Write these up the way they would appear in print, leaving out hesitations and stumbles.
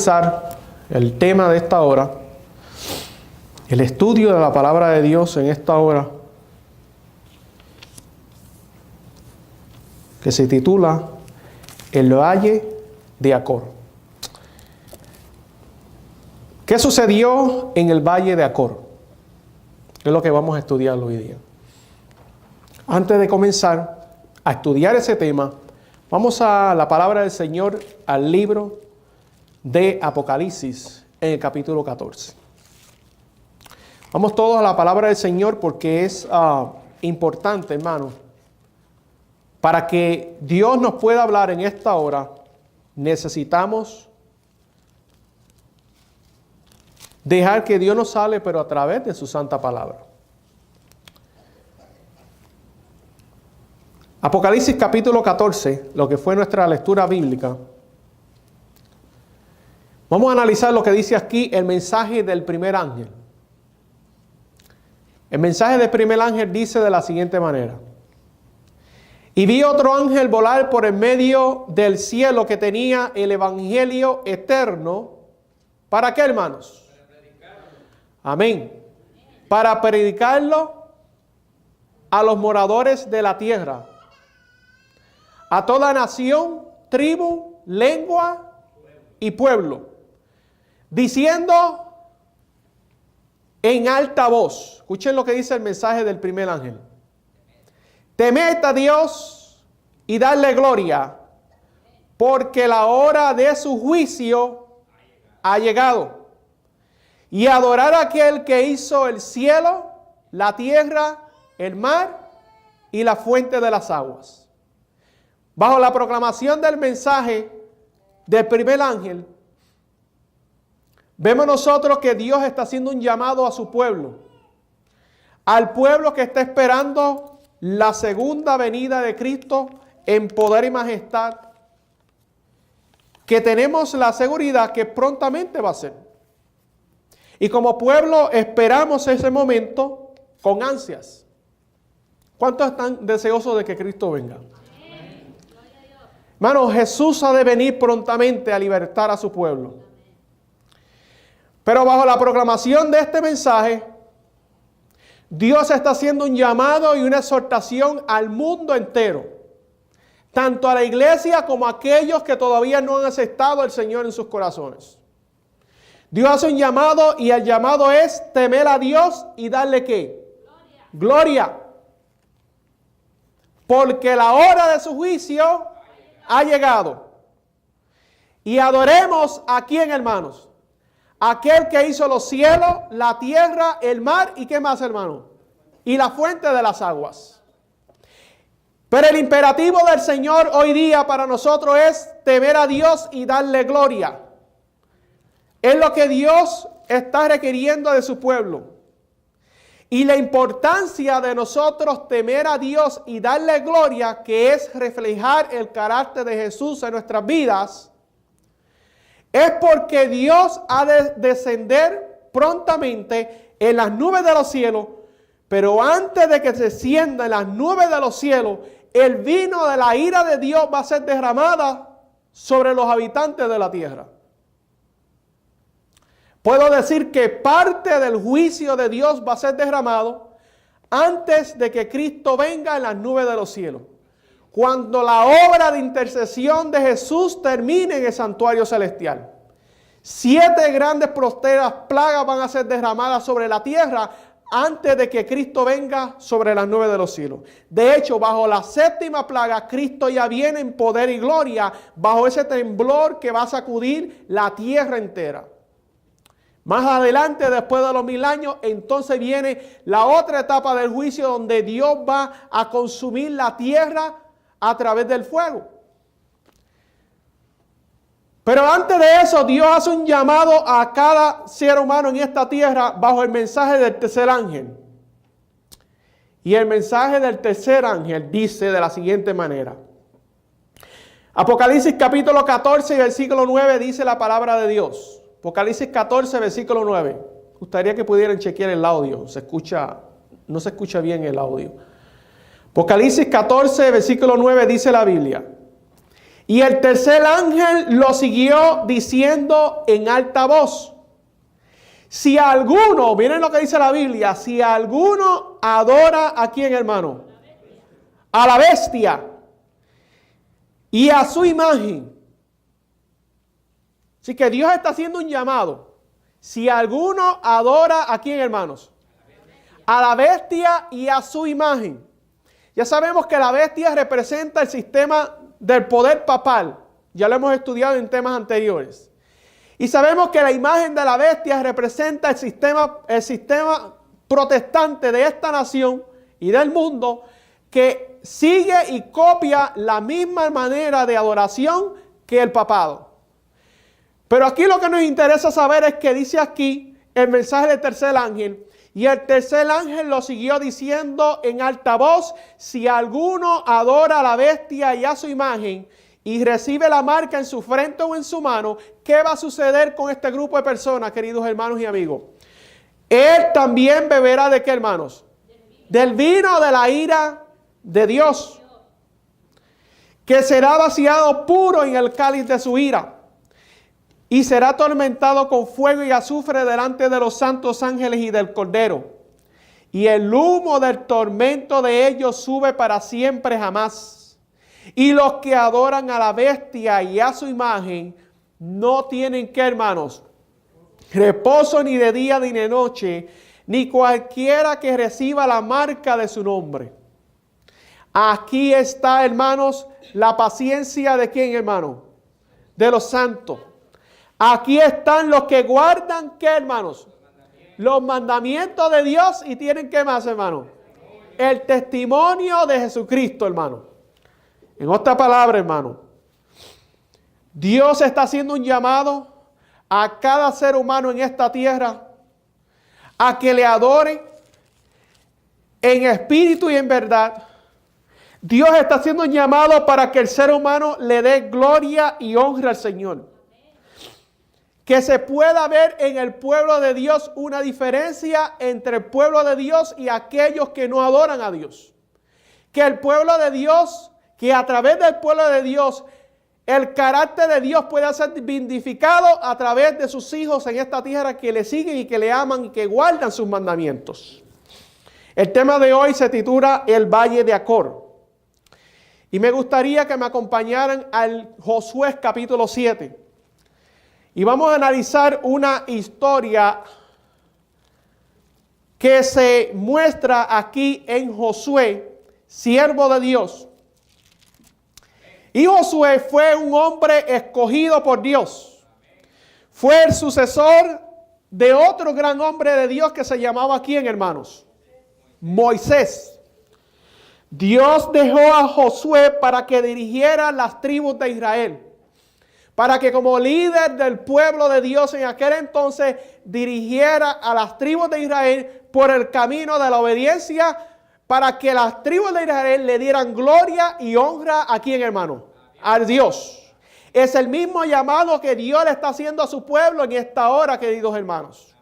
comenzar el tema de esta hora, el estudio de la palabra de Dios en esta hora, que se titula El Valle de Acor. ¿Qué sucedió en el Valle de Acor? Es lo que vamos a estudiar hoy día. Antes de comenzar a estudiar ese tema, vamos a la palabra del Señor, al libro de Apocalipsis, en el capítulo 14. Vamos todos a la palabra del Señor porque es importante, hermano. Para que Dios nos pueda hablar en esta hora, necesitamos dejar que Dios nos hable, pero a través de su santa palabra. Apocalipsis capítulo 14, lo que fue nuestra lectura bíblica. Vamos a analizar lo que dice aquí el mensaje del primer ángel. El mensaje del primer ángel dice de la siguiente manera: y vi otro ángel volar por el medio del cielo que tenía el evangelio eterno. ¿Para qué, hermanos? Amén. Para predicarlo a los moradores de la tierra, a toda nación, tribu, lengua y pueblo, diciendo en alta voz. Escuchen lo que dice el mensaje del primer ángel: temed a Dios y darle gloria, porque la hora de su juicio ha llegado. Y adorar a aquel que hizo el cielo, la tierra, el mar y la fuente de las aguas. Bajo la proclamación del mensaje del primer ángel, vemos nosotros que Dios está haciendo un llamado a su pueblo, al pueblo que está esperando la segunda venida de Cristo en poder y majestad, que tenemos la seguridad que prontamente va a ser. Y como pueblo esperamos ese momento con ansias. ¿Cuántos están deseosos de que Cristo venga? Hermano, Jesús ha de venir prontamente a libertar a su pueblo. Pero bajo la proclamación de este mensaje, Dios está haciendo un llamado y una exhortación al mundo entero, tanto a la iglesia como a aquellos que todavía no han aceptado al Señor en sus corazones. Dios hace un llamado y el llamado es temer a Dios y darle ¿qué? Gloria. Porque la hora de su juicio ha llegado. Y adoremos a quién, hermanos. Aquel que hizo los cielos, la tierra, el mar y ¿qué más, hermano? Y la fuente de las aguas. Pero el imperativo del Señor hoy día para nosotros es temer a Dios y darle gloria. Es lo que Dios está requiriendo de su pueblo. Y la importancia de nosotros temer a Dios y darle gloria, que es reflejar el carácter de Jesús en nuestras vidas, es porque Dios ha de descender prontamente en las nubes de los cielos, pero antes de que se descienda en las nubes de los cielos, el vino de la ira de Dios va a ser derramada sobre los habitantes de la tierra. Puedo decir que parte del juicio de Dios va a ser derramado antes de que Cristo venga en las nubes de los cielos. Cuando la obra de intercesión de Jesús termine en el santuario celestial. 7 grandes posteras plagas van a ser derramadas sobre la tierra antes de que Cristo venga sobre las nubes de los cielos. De hecho, bajo la 7ª plaga, Cristo ya viene en poder y gloria, bajo ese temblor que va a sacudir la tierra entera. Más adelante, después de los 1000 años, entonces viene la otra etapa del juicio donde Dios va a consumir la tierra a través del fuego. Pero antes de eso, Dios hace un llamado a cada ser humano en esta tierra bajo el mensaje del tercer ángel. Y el mensaje del tercer ángel dice de la siguiente manera. Apocalipsis capítulo 14 y versículo 9 dice la palabra de Dios. Apocalipsis 14, versículo 9. Gustaría que pudieran chequear el audio. No se escucha bien el audio. Apocalipsis 14, versículo 9 dice la Biblia: Y el tercer ángel lo siguió diciendo en alta voz: si alguno, miren lo que dice la Biblia, si alguno adora a quién, hermano, a la bestia y a su imagen. Así que Dios está haciendo un llamado. Si alguno adora a quién, hermanos, a la bestia y a su imagen. Ya sabemos que la bestia representa el sistema del poder papal. Ya lo hemos estudiado en temas anteriores. Y sabemos que la imagen de la bestia representa el sistema protestante de esta nación y del mundo, que sigue y copia la misma manera de adoración que el papado. Pero aquí lo que nos interesa saber es que dice aquí el mensaje del tercer ángel: y el tercer ángel lo siguió diciendo en alta voz: si alguno adora a la bestia y a su imagen y recibe la marca en su frente o en su mano, ¿qué va a suceder con este grupo de personas, queridos hermanos y amigos? Él también beberá ¿de qué, hermanos? Del vino de la ira de Dios, que será vaciado puro en el cáliz de su ira, y será atormentado con fuego y azufre delante de los santos ángeles y del Cordero. Y el humo del tormento de ellos sube para siempre jamás. Y los que adoran a la bestia y a su imagen no tienen que, hermanos, reposo ni de día ni de noche, ni cualquiera que reciba la marca de su nombre. Aquí está, hermanos, la paciencia de quién, hermano, de los santos. Aquí están los que guardan, ¿qué, hermanos? Los mandamientos de Dios, y tienen ¿qué más, hermano? El testimonio de Jesucristo, hermano. En otra palabra, hermano, Dios está haciendo un llamado a cada ser humano en esta tierra a que le adore en espíritu y en verdad. Dios está haciendo un llamado para que el ser humano le dé gloria y honra al Señor. Que se pueda ver en el pueblo de Dios una diferencia entre el pueblo de Dios y aquellos que no adoran a Dios. Que el pueblo de Dios, que a través del pueblo de Dios, el carácter de Dios pueda ser vindificado a través de sus hijos en esta tierra que le siguen y que le aman y que guardan sus mandamientos. El tema de hoy se titula El Valle de Acor. Y me gustaría que me acompañaran al Josué capítulo 7. Y vamos a analizar una historia que se muestra aquí en Josué, siervo de Dios. Y Josué fue un hombre escogido por Dios. Fue el sucesor de otro gran hombre de Dios que se llamaba ¿quién, hermanos? Moisés. Dios dejó a Josué para que dirigiera las tribus de Israel. Para que como líder del pueblo de Dios en aquel entonces dirigiera a las tribus de Israel por el camino de la obediencia, para que las tribus de Israel le dieran gloria y honra ¿a quién, hermano? A Dios. Es el mismo llamado que Dios le está haciendo a su pueblo en esta hora, queridos hermanos.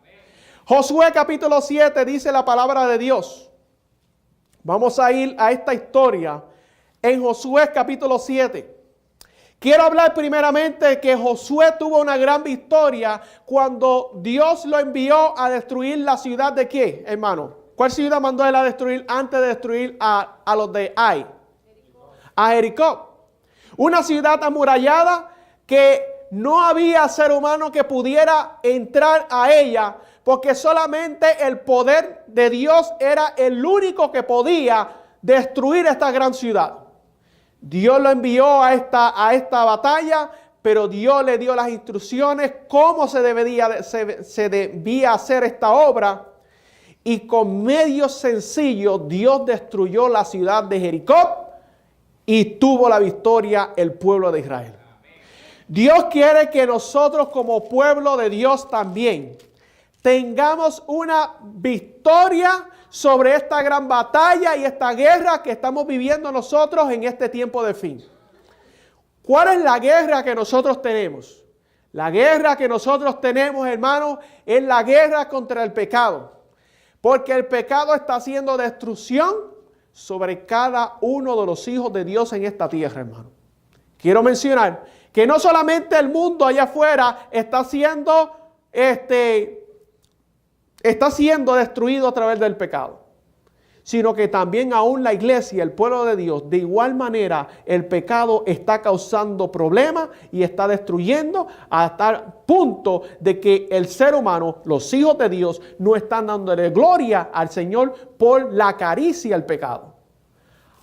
Josué capítulo 7 dice la palabra de Dios. Vamos a ir a esta historia en Josué capítulo 7. Quiero hablar primeramente de que Josué tuvo una gran victoria cuando Dios lo envió a destruir la ciudad de ¿qué, hermano? ¿Cuál ciudad mandó él a destruir antes de destruir a los de Ai? A Jericó. Una ciudad amurallada que no había ser humano que pudiera entrar a ella, porque solamente el poder de Dios era el único que podía destruir esta gran ciudad. Dios lo envió a esta batalla, pero Dios le dio las instrucciones cómo se debía hacer esta obra. Y con medios sencillos Dios destruyó la ciudad de Jericó y tuvo la victoria el pueblo de Israel. Dios quiere que nosotros como pueblo de Dios también tengamos una victoria sobre esta gran batalla y esta guerra que estamos viviendo nosotros en este tiempo de fin. ¿Cuál es la guerra que nosotros tenemos? La guerra que nosotros tenemos, hermanos, es la guerra contra el pecado. Porque el pecado está haciendo destrucción sobre cada uno de los hijos de Dios en esta tierra, hermano. quiero mencionar que no solamente el mundo allá afuera está siendo destruido a través del pecado, sino que también aún la iglesia, el pueblo de Dios, de igual manera el pecado está causando problemas y está destruyendo hasta el punto de que el ser humano, los hijos de Dios, no están dándole gloria al Señor por la caricia al pecado.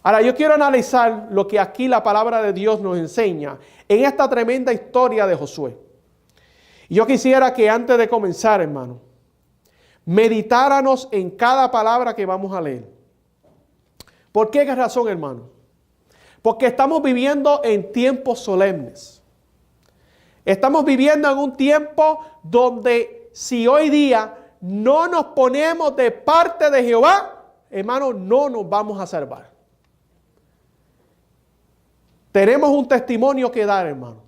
Ahora yo quiero analizar lo que aquí la palabra de Dios nos enseña en esta tremenda historia de Josué. Y yo quisiera que antes de comenzar, hermano, meditáramos en cada palabra que vamos a leer. ¿Por qué razón, hermano? Porque estamos viviendo en tiempos solemnes. Estamos viviendo en un tiempo donde si hoy día no nos ponemos de parte de Jehová, hermano, no nos vamos a salvar. Tenemos un testimonio que dar, hermano.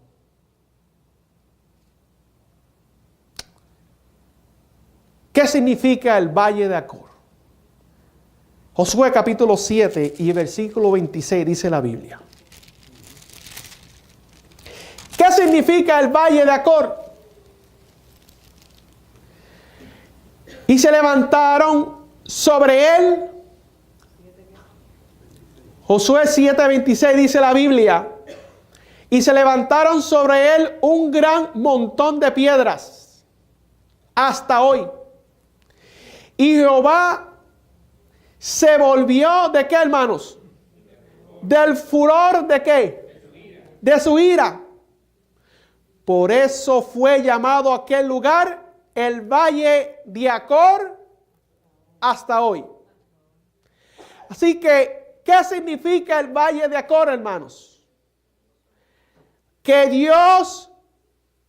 ¿Qué significa el Valle de Acor? Josué capítulo 7 y versículo 26 dice la Biblia. ¿Qué significa el Valle de Acor? Y se levantaron sobre él. Josué 7:26 dice la Biblia. Y se levantaron sobre él un gran montón de piedras hasta hoy. Y Jehová se volvió ¿de qué, hermanos? Del furor ¿de qué? De su ira. Por eso fue llamado aquel lugar el Valle de Acor hasta hoy. Así que, ¿qué significa el Valle de Acor, hermanos? Que Dios,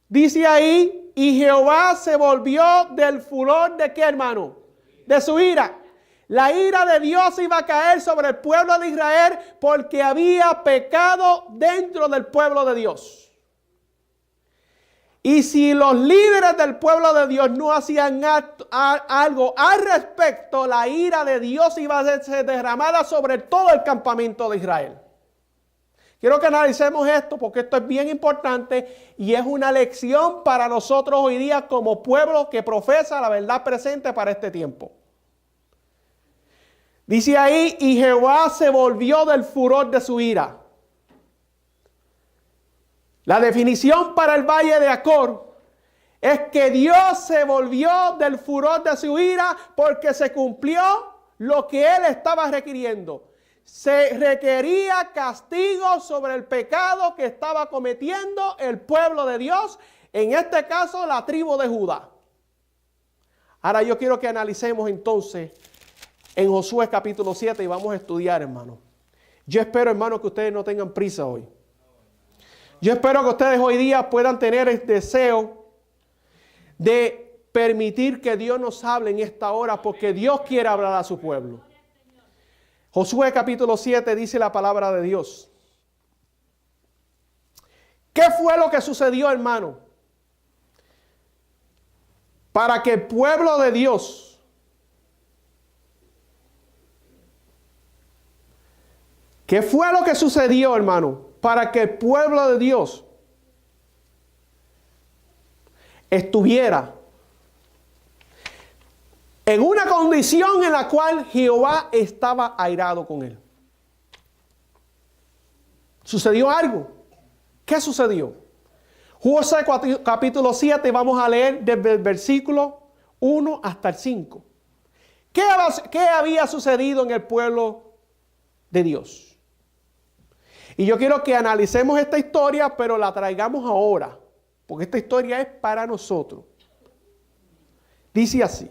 dice ahí, y Jehová se volvió del furor ¿de qué, hermano? De su ira. La ira de Dios iba a caer sobre el pueblo de Israel porque había pecado dentro del pueblo de Dios. Y si los líderes del pueblo de Dios no hacían algo al respecto, la ira de Dios iba a ser derramada sobre todo el campamento de Israel. Quiero que analicemos esto porque esto es bien importante y es una lección para nosotros hoy día como pueblo que profesa la verdad presente para este tiempo. Dice ahí, y Jehová se volvió del furor de su ira. La definición para el Valle de Acor es que Dios se volvió del furor de su ira porque se cumplió lo que él estaba requiriendo. Se requería castigo sobre el pecado que estaba cometiendo el pueblo de Dios, en este caso la tribu de Judá. Ahora yo quiero que analicemos entonces en Josué capítulo 7 y vamos a estudiar, hermano. Yo espero, hermano, que ustedes no tengan prisa hoy. Yo espero que ustedes hoy día puedan tener el deseo de permitir que Dios nos hable en esta hora porque Dios quiere hablar a su pueblo. Josué capítulo 7 dice la palabra de Dios. ¿Qué fue lo que sucedió, hermano? Para que el pueblo de Dios ¿qué fue lo que sucedió, hermano? Para que el pueblo de Dios estuviera en una condición en la cual Jehová estaba airado con él. ¿Sucedió algo? ¿Qué sucedió? Josué capítulo 7, vamos a leer desde el versículo 1 hasta el 5. ¿Qué había sucedido en el pueblo de Dios? Y yo quiero que analicemos esta historia, pero la traigamos ahora, porque esta historia es para nosotros. Dice así: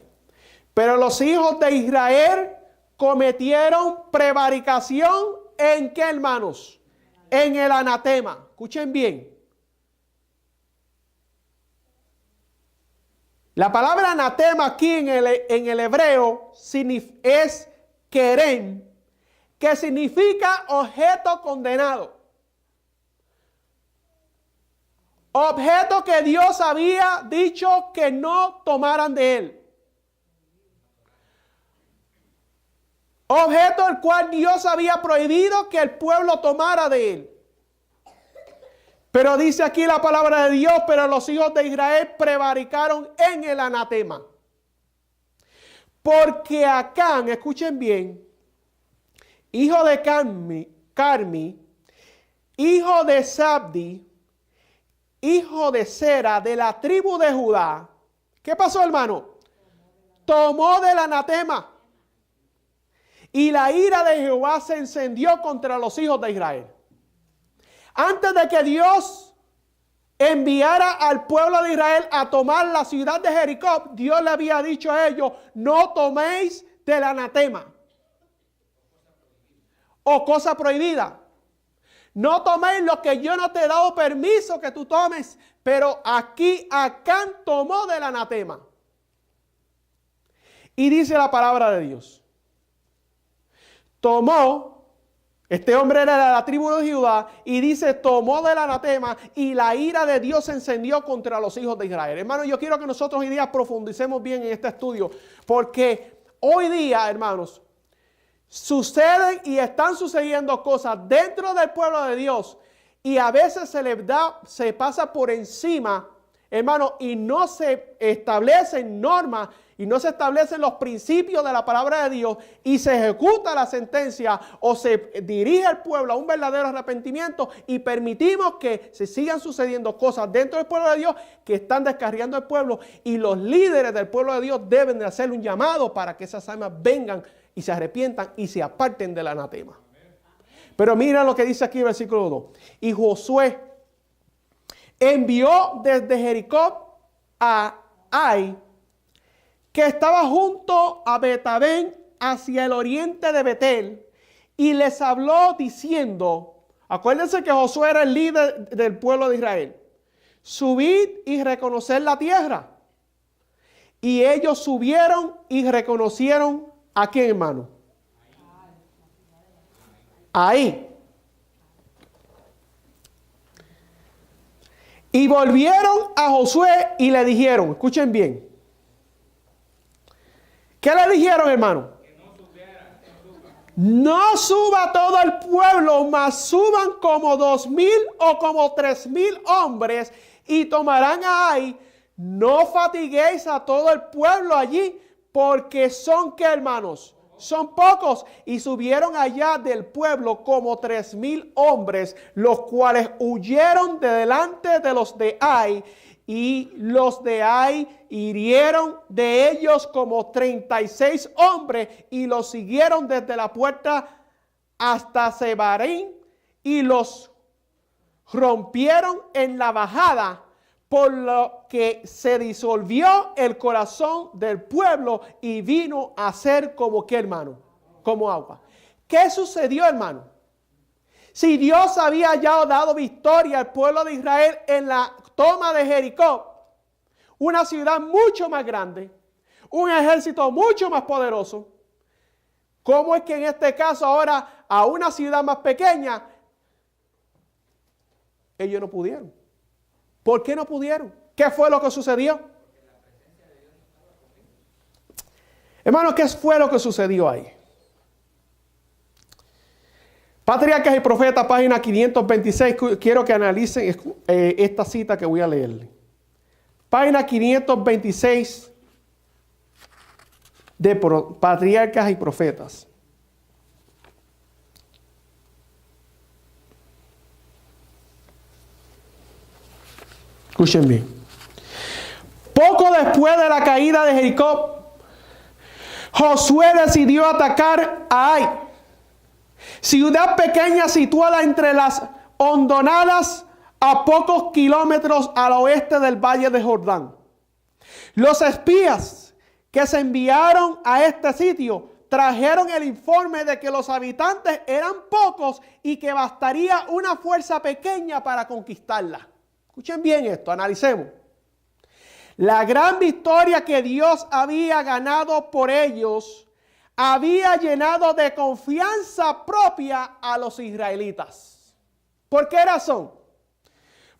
pero los hijos de Israel cometieron prevaricación ¿en qué, hermanos? En el anatema. Escuchen bien. La palabra anatema aquí en el hebreo es querem, que significa objeto condenado. Objeto que Dios había dicho que no tomaran de él. Objeto el cual Dios había prohibido que el pueblo tomara de él. Pero dice aquí la palabra de Dios, pero los hijos de Israel prevaricaron en el anatema. Porque Acán, escuchen bien, hijo de Carmi, hijo de Sabdi, hijo de Sera, de la tribu de Judá. ¿Qué pasó, hermano? Tomó del anatema. Y la ira de Jehová se encendió contra los hijos de Israel. Antes de que Dios enviara al pueblo de Israel a tomar la ciudad de Jericó, Dios le había dicho a ellos, no toméis del anatema. O cosa prohibida. No toméis lo que yo no te he dado permiso que tú tomes. Pero aquí Acán tomó del anatema. Y dice la palabra de Dios. Tomó, este hombre era de la tribu de Judá, y dice, tomó del anatema y la ira de Dios se encendió contra los hijos de Israel. Hermanos, yo quiero que nosotros hoy día profundicemos bien en este estudio, porque hoy día, hermanos, suceden y están sucediendo cosas dentro del pueblo de Dios y a veces se pasa por encima, hermanos, y no se establecen normas y no se establecen los principios de la palabra de Dios y se ejecuta la sentencia o se dirige el pueblo a un verdadero arrepentimiento y permitimos que se sigan sucediendo cosas dentro del pueblo de Dios que están descarriando el pueblo, y los líderes del pueblo de Dios deben de hacer un llamado para que esas almas vengan y se arrepientan y se aparten del anatema. Pero mira lo que dice aquí el versículo 2. Y Josué envió desde Jericó a Ai, que estaba junto a Betabén, hacia el oriente de Betel, y les habló diciendo, acuérdense que Josué era el líder del pueblo de Israel, subid y reconocer la tierra. Y ellos subieron y reconocieron ¿a quién, hermano? Ahí. Y volvieron a Josué y le dijeron, escuchen bien. ¿Qué le dijeron, hermano? Que no suba todo el pueblo, mas suban como 2,000 o como 3,000 hombres y tomarán a Ai. No fatiguéis a todo el pueblo allí, porque son, ¿qué, hermanos? Son pocos. Y subieron allá del pueblo como 3,000 hombres, los cuales huyeron de delante de los de Ai. Y los de Ai hirieron de ellos como 36 hombres y los siguieron desde la puerta hasta Sebarim y los rompieron en la bajada, por lo que se disolvió el corazón del pueblo y vino a ser como, ¿qué, hermano? Como agua. ¿Qué sucedió, hermano? Si Dios había ya dado victoria al pueblo de Israel en la toma de Jericó, una ciudad mucho más grande, un ejército mucho más poderoso, ¿cómo es que en este caso ahora a una ciudad más pequeña ellos no pudieron? ¿Por qué no pudieron? ¿Qué fue lo que sucedió? Hermano, ¿qué fue lo que sucedió ahí? Patriarcas y Profetas, página 526. Quiero que analicen esta cita que voy a leerle. Página 526 de Patriarcas y Profetas. Escuchen bien. Poco después de la caída de Jericó, Josué decidió atacar a Ai, ciudad pequeña situada entre las hondonadas a pocos kilómetros al oeste del valle de Jordán. Los espías que se enviaron a este sitio trajeron el informe de que los habitantes eran pocos y que bastaría una fuerza pequeña para conquistarla. Escuchen bien esto, analicemos. La gran victoria que Dios había ganado por ellos había llenado de confianza propia a los israelitas. ¿Por qué razón?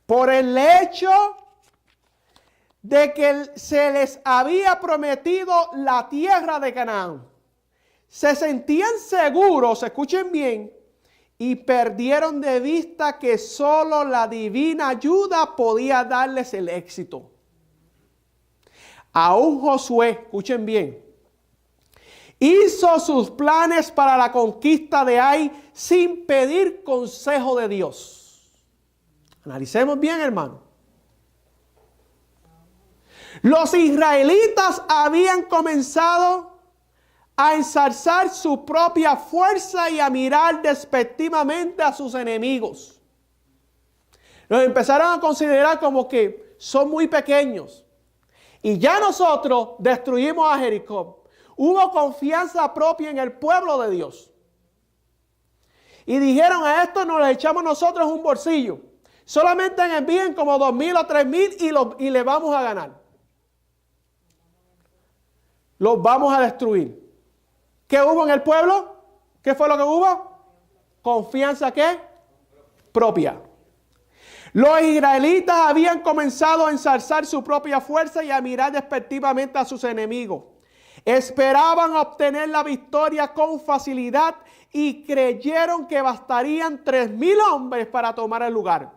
Por el hecho de que se les había prometido la tierra de Canaán. Se sentían seguros, escuchen bien, y perdieron de vista que solo la divina ayuda podía darles el éxito. Aún Josué, escuchen bien, hizo sus planes para la conquista de Ai sin pedir consejo de Dios. Analicemos bien, hermano. Los israelitas habían comenzado a ensalzar su propia fuerza y a mirar despectivamente a sus enemigos. Los empezaron a considerar como que son muy pequeños. Y ya nosotros destruimos a Jericó. Hubo confianza propia en el pueblo de Dios. Y dijeron, a esto nos le echamos nosotros un bolsillo. Solamente envíen como 2,000 o 3,000 y le vamos a ganar. Los vamos a destruir. ¿Qué hubo en el pueblo? ¿Qué fue lo que hubo? Confianza, ¿qué? Propia. Los israelitas habían comenzado a ensalzar su propia fuerza y a mirar despectivamente a sus enemigos. Esperaban obtener la victoria con facilidad y creyeron que bastarían 3,000 hombres para tomar el lugar.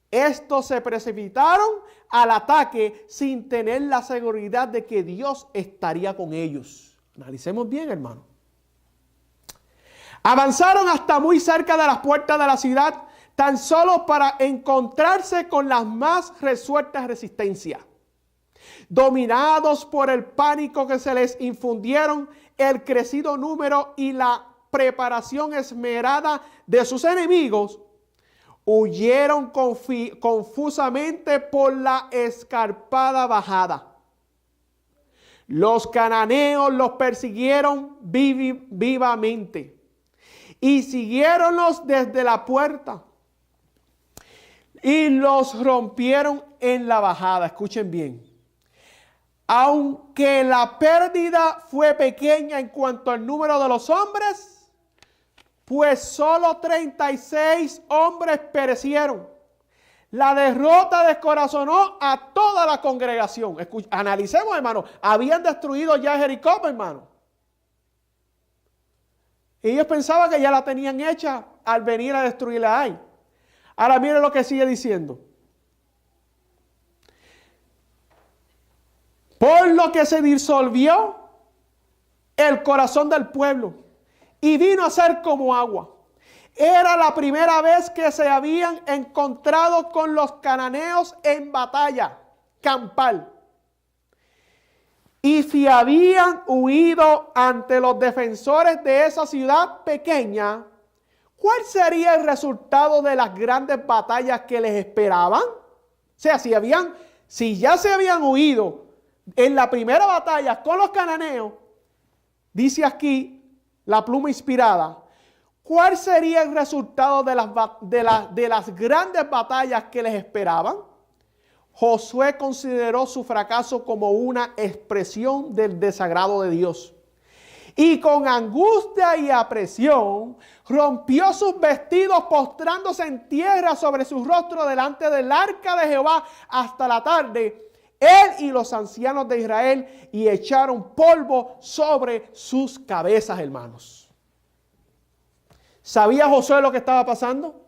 Estos se precipitaron al ataque sin tener la seguridad de que Dios estaría con ellos. Analicemos bien, hermano. Avanzaron hasta muy cerca de las puertas de la ciudad, tan solo para encontrarse con las más resueltas resistencias. Dominados por el pánico que se les infundieron, el crecido número y la preparación esmerada de sus enemigos, huyeron confusamente por la escarpada bajada. Los cananeos los persiguieron vivamente y siguiéronlos desde la puerta y los rompieron en la bajada. Escuchen bien. Aunque la pérdida fue pequeña en cuanto al número de los hombres, pues solo 36 hombres perecieron. La derrota descorazonó a toda la congregación. Analicemos, hermano. Habían destruido ya Jericó, hermano. Y ellos pensaban que ya la tenían hecha al venir a destruirla ahí. Ahora miren lo que sigue diciendo. Por lo que se disolvió el corazón del pueblo y vino a ser como agua. Era la primera vez que se habían encontrado con los cananeos en batalla campal. Y si habían huido ante los defensores de esa ciudad pequeña, ¿cuál sería el resultado de las grandes batallas que les esperaban? O sea, si ya se habían huido en la primera batalla con los cananeos, dice aquí la pluma inspirada, ¿cuál sería el resultado de las grandes batallas que les esperaban? Josué consideró su fracaso como una expresión del desagrado de Dios. Y con angustia y apresión rompió sus vestidos, postrándose en tierra sobre su rostro delante del arca de Jehová hasta la tarde. Él y los ancianos de Israel, y echaron polvo sobre sus cabezas, hermanos. ¿Sabía Josué lo que estaba pasando?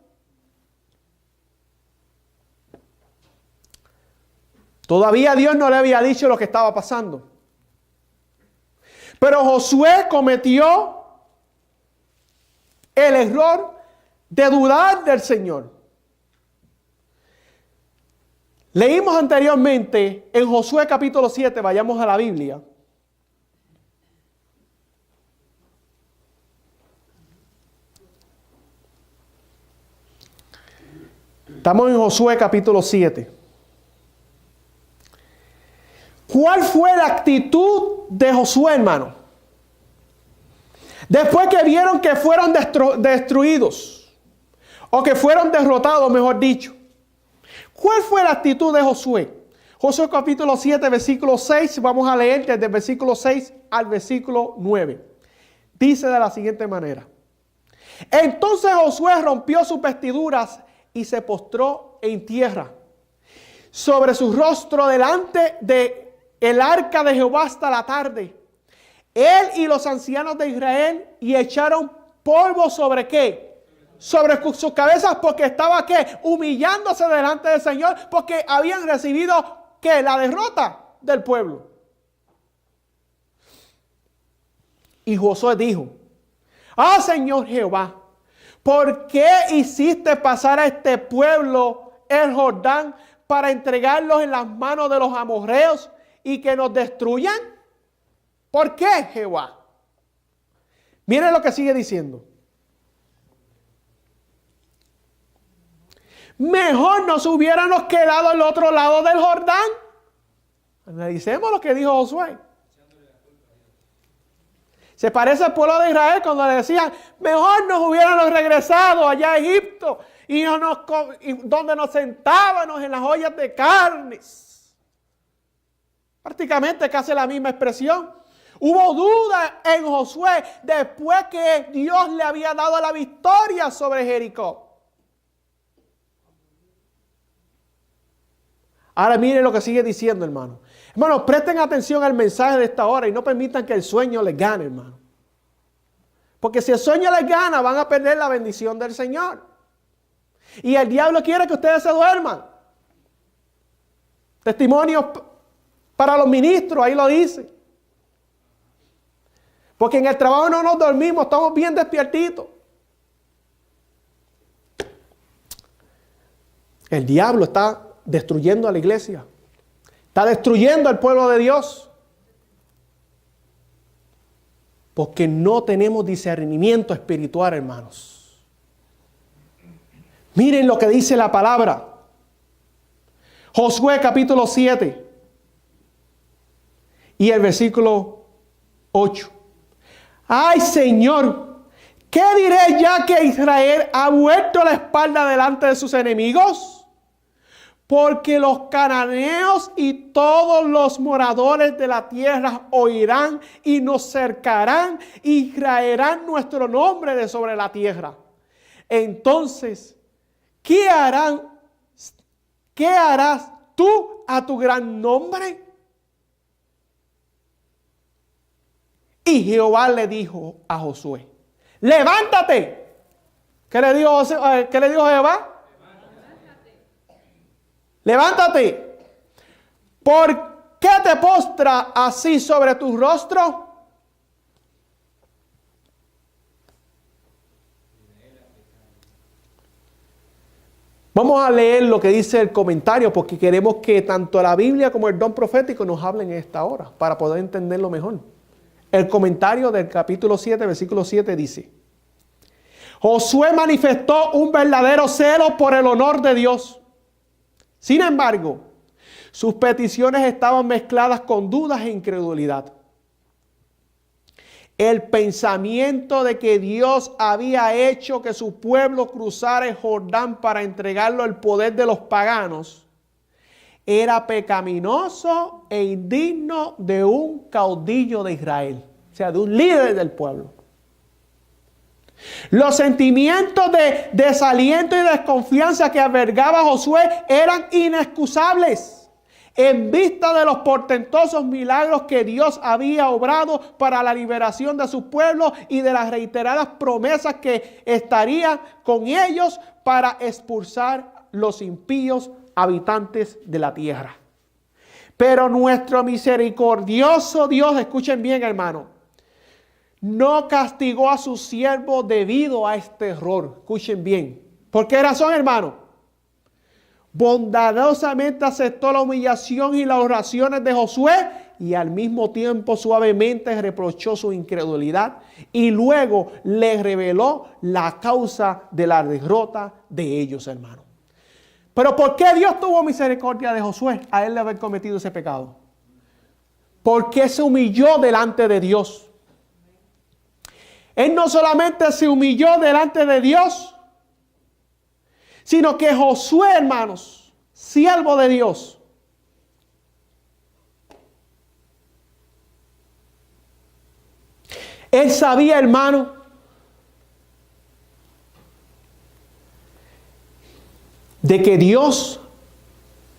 Todavía Dios no le había dicho lo que estaba pasando. Pero Josué cometió el error de dudar del Señor. Leímos anteriormente en Josué capítulo 7, vayamos a la Biblia. Estamos en Josué capítulo 7. ¿Cuál fue la actitud de Josué, hermano? Después que vieron que fueron destruidos, o que fueron derrotados, mejor dicho. ¿Cuál fue la actitud de Josué? Josué capítulo 7, versículo 6, vamos a leer desde el versículo 6 al versículo 9. Dice de la siguiente manera. Entonces Josué rompió sus vestiduras y se postró en tierra sobre su rostro delante de el arca de Jehová hasta la tarde. Él y los ancianos de Israel, y echaron polvo sobre ¿qué? sobre sus cabezas porque estaba ¿qué? Humillándose delante del Señor porque habían recibido ¿qué? La derrota del pueblo. Y Josué dijo, ah, Señor Jehová, ¿por qué hiciste pasar a este pueblo el Jordán para entregarlos en las manos de los amorreos y que nos destruyan? ¿Por qué, Jehová? Miren lo que sigue diciendo. Mejor nos hubiéramos quedado al otro lado del Jordán. Analicemos lo que dijo Josué. Se parece al pueblo de Israel cuando le decían, mejor nos hubiéramos regresado allá a Egipto y donde nos sentábamos en las ollas de carnes. Prácticamente casi la misma expresión. Hubo duda en Josué después que Dios le había dado la victoria sobre Jericó. Ahora miren lo que sigue diciendo, hermano. Hermanos, presten atención al mensaje de esta hora y no permitan que el sueño les gane, hermano. Porque si el sueño les gana, van a perder la bendición del Señor. Y el diablo quiere que ustedes se duerman. Testimonios para los ministros, ahí lo dice. Porque en el trabajo no nos dormimos, estamos bien despiertitos. El diablo está destruyendo a la iglesia. Está destruyendo al pueblo de Dios. Porque no tenemos discernimiento espiritual, hermanos. Miren lo que dice la palabra. Josué capítulo 7 y el versículo 8. Ay, Señor, ¿qué diré ya que Israel ha vuelto la espalda delante de sus enemigos? Porque los cananeos y todos los moradores de la tierra oirán y nos cercarán y traerán nuestro nombre de sobre la tierra. Entonces, ¿qué harás tú a tu gran nombre? Y Jehová le dijo a Josué, levántate. ¿Qué le dijo Jehová? Levántate. ¿Por qué te postras así sobre tu rostro? Vamos a leer lo que dice el comentario porque queremos que tanto la Biblia como el don profético nos hablen en esta hora para poder entenderlo mejor. El comentario del capítulo 7, versículo 7 dice: Josué manifestó un verdadero celo por el honor de Dios. Sin embargo, sus peticiones estaban mezcladas con dudas e incredulidad. El pensamiento de que Dios había hecho que su pueblo cruzara el Jordán para entregarlo al poder de los paganos era pecaminoso e indigno de un caudillo de Israel, o sea, de un líder del pueblo. Los sentimientos de desaliento y desconfianza que albergaba Josué eran inexcusables en vista de los portentosos milagros que Dios había obrado para la liberación de su pueblo y de las reiteradas promesas que estarían con ellos para expulsar los impíos habitantes de la tierra. Pero nuestro misericordioso Dios, escuchen bien, hermano, no castigó a su siervo debido a este error. Escuchen bien. ¿Por qué razón, hermano? Bondadosamente aceptó la humillación y las oraciones de Josué y al mismo tiempo suavemente reprochó su incredulidad y luego le reveló la causa de la derrota de ellos, hermano. Pero ¿por qué Dios tuvo misericordia de Josué a él de haber cometido ese pecado? Porque se humilló delante de Dios. Él no solamente se humilló delante de Dios, sino que Josué, hermanos, siervo de Dios, él sabía, hermano, de que Dios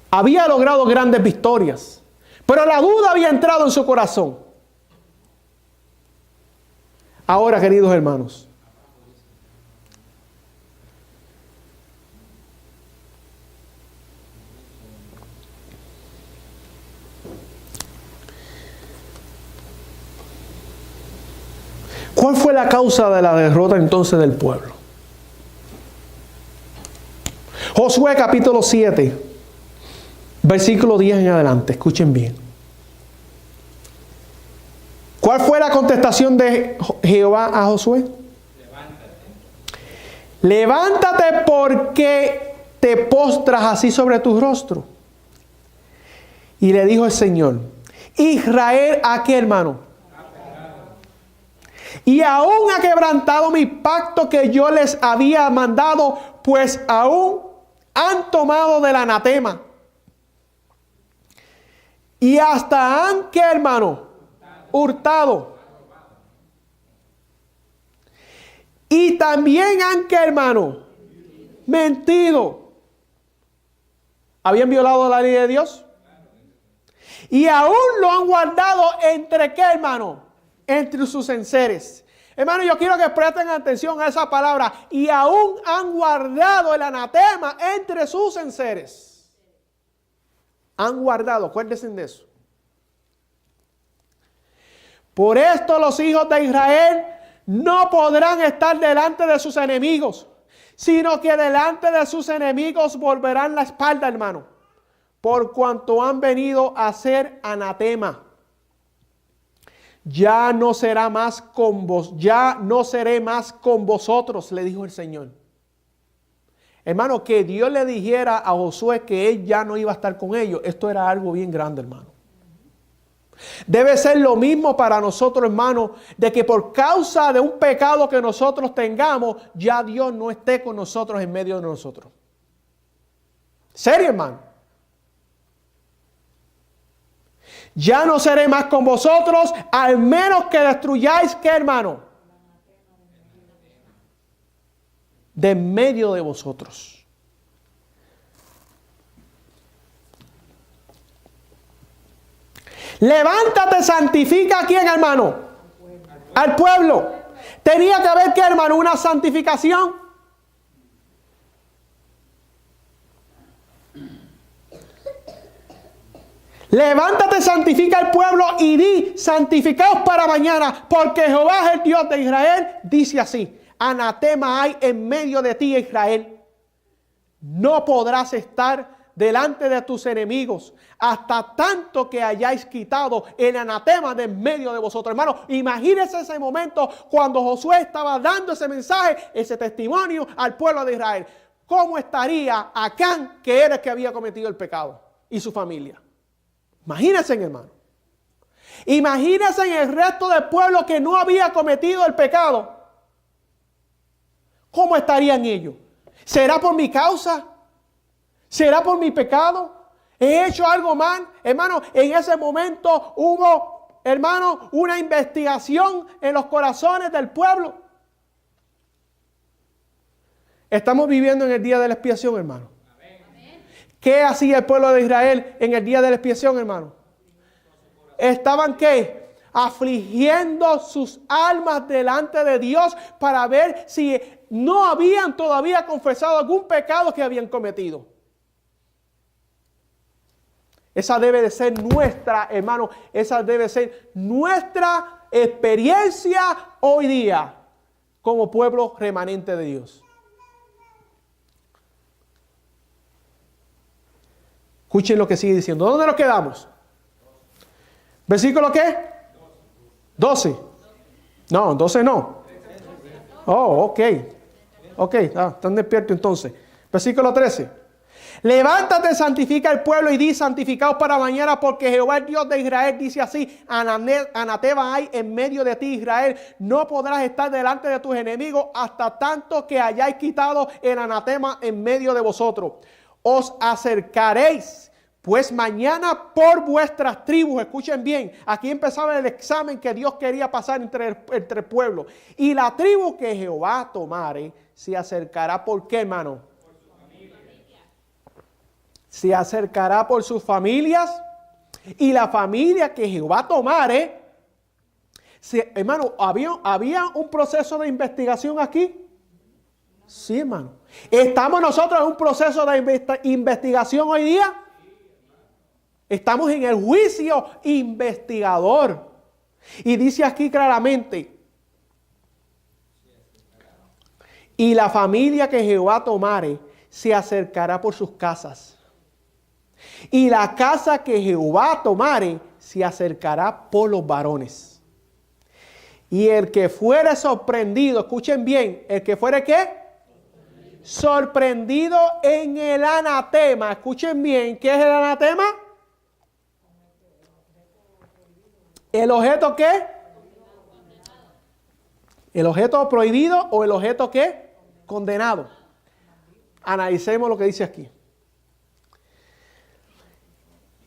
había logrado grandes victorias, pero la duda había entrado en su corazón. Ahora, queridos hermanos, ¿Cuál fue la causa de la derrota entonces del pueblo? Josué capítulo 7, versículo 10 en adelante. Escuchen bien. ¿Cuál fue la contestación de Jehová a Josué? Levántate porque te postras así sobre tu rostro. Y le dijo el Señor, Israel, ¿a qué, hermano? Y aún ha quebrantado mi pacto que yo les había mandado, pues aún han tomado del anatema. Y hasta han, ¿qué, hermano? Hurtado. Y también han, ¿qué, hermano? Mentido. ¿Habían violado la ley de Dios? Y aún lo han guardado entre, ¿qué, hermano? Entre sus enseres. Hermano, yo quiero que presten atención a esa palabra. Y aún han guardado el anatema entre sus enseres. Han guardado, acuérdense de eso. Por esto los hijos de Israel no podrán estar delante de sus enemigos, sino que delante de sus enemigos volverán la espalda, hermano, por cuanto han venido a ser anatema. Ya no será más con vos, ya no seré más con vosotros, le dijo el Señor. Hermano, que Dios le dijera a Josué que él ya no iba a estar con ellos, esto era algo bien grande, hermano. Debe ser lo mismo para nosotros, hermano, de que por causa de un pecado que nosotros tengamos, ya Dios no esté con nosotros en medio de nosotros. ¿Serio, hermano? Ya no seré más con vosotros, al menos que destruyáis, ¿qué, hermano? De en medio de vosotros. Levántate, santifica a quién, hermano. Al pueblo. Tenía que haber, ¿qué, hermano? Una santificación. Levántate, santifica al pueblo y di, santificaos para mañana, porque Jehová es el Dios de Israel. Dice así, anatema hay en medio de ti, Israel. No podrás estar delante de tus enemigos hasta tanto que hayáis quitado el anatema de en medio de vosotros. Hermano, imagínense ese momento cuando Josué estaba dando ese mensaje, ese testimonio al pueblo de Israel. ¿Cómo estaría Acán, que era el que había cometido el pecado, y su familia? Imagínense, hermano. Imagínense en el resto del pueblo que no había cometido el pecado. ¿Cómo estarían ellos? ¿Será por mi causa? ¿Será por mi pecado? ¿He hecho algo mal? Hermano, en ese momento hubo, hermano, una investigación en los corazones del pueblo. Estamos viviendo en el día de la expiación, hermano. ¿Qué hacía el pueblo de Israel en el día de la expiación, hermano? Estaban, ¿qué? Afligiendo sus almas delante de Dios para ver si no habían todavía confesado algún pecado que habían cometido. Esa debe de ser nuestra, hermano, esa debe ser nuestra experiencia hoy día como pueblo remanente de Dios. Escuchen lo que sigue diciendo. ¿Dónde nos quedamos? ¿Versículo qué? 12. No, 12 no. Oh, ok. Ok, están despiertos entonces. Versículo 13. Levántate, santifica el pueblo y di, santificaos para mañana, porque Jehová el Dios de Israel dice así, anatema hay en medio de ti, Israel, no podrás estar delante de tus enemigos hasta tanto que hayáis quitado el anatema en medio de vosotros. Os acercaréis, pues mañana por vuestras tribus, escuchen bien, aquí empezaba el examen que Dios quería pasar entre el pueblo. Y la tribu que Jehová tomare se acercará, ¿por qué, hermano? Por su familia. Se acercará por sus familias, y la familia que Jehová tomare, hermano, ¿había un proceso de investigación aquí? Sí, hermano. ¿Estamos nosotros en un proceso de investigación hoy día? Estamos en el juicio investigador. Y dice aquí claramente, Y la familia que Jehová tomare se acercará por sus casas. Y la casa que Jehová tomare se acercará por los varones. Y el que fuere sorprendido, escuchen bien, el que fuere ¿qué? Sorprendido en el anatema. Escuchen bien, ¿qué es el anatema? ¿El objeto qué? ¿El objeto prohibido o el objeto qué? Condenado. Analicemos lo que dice aquí.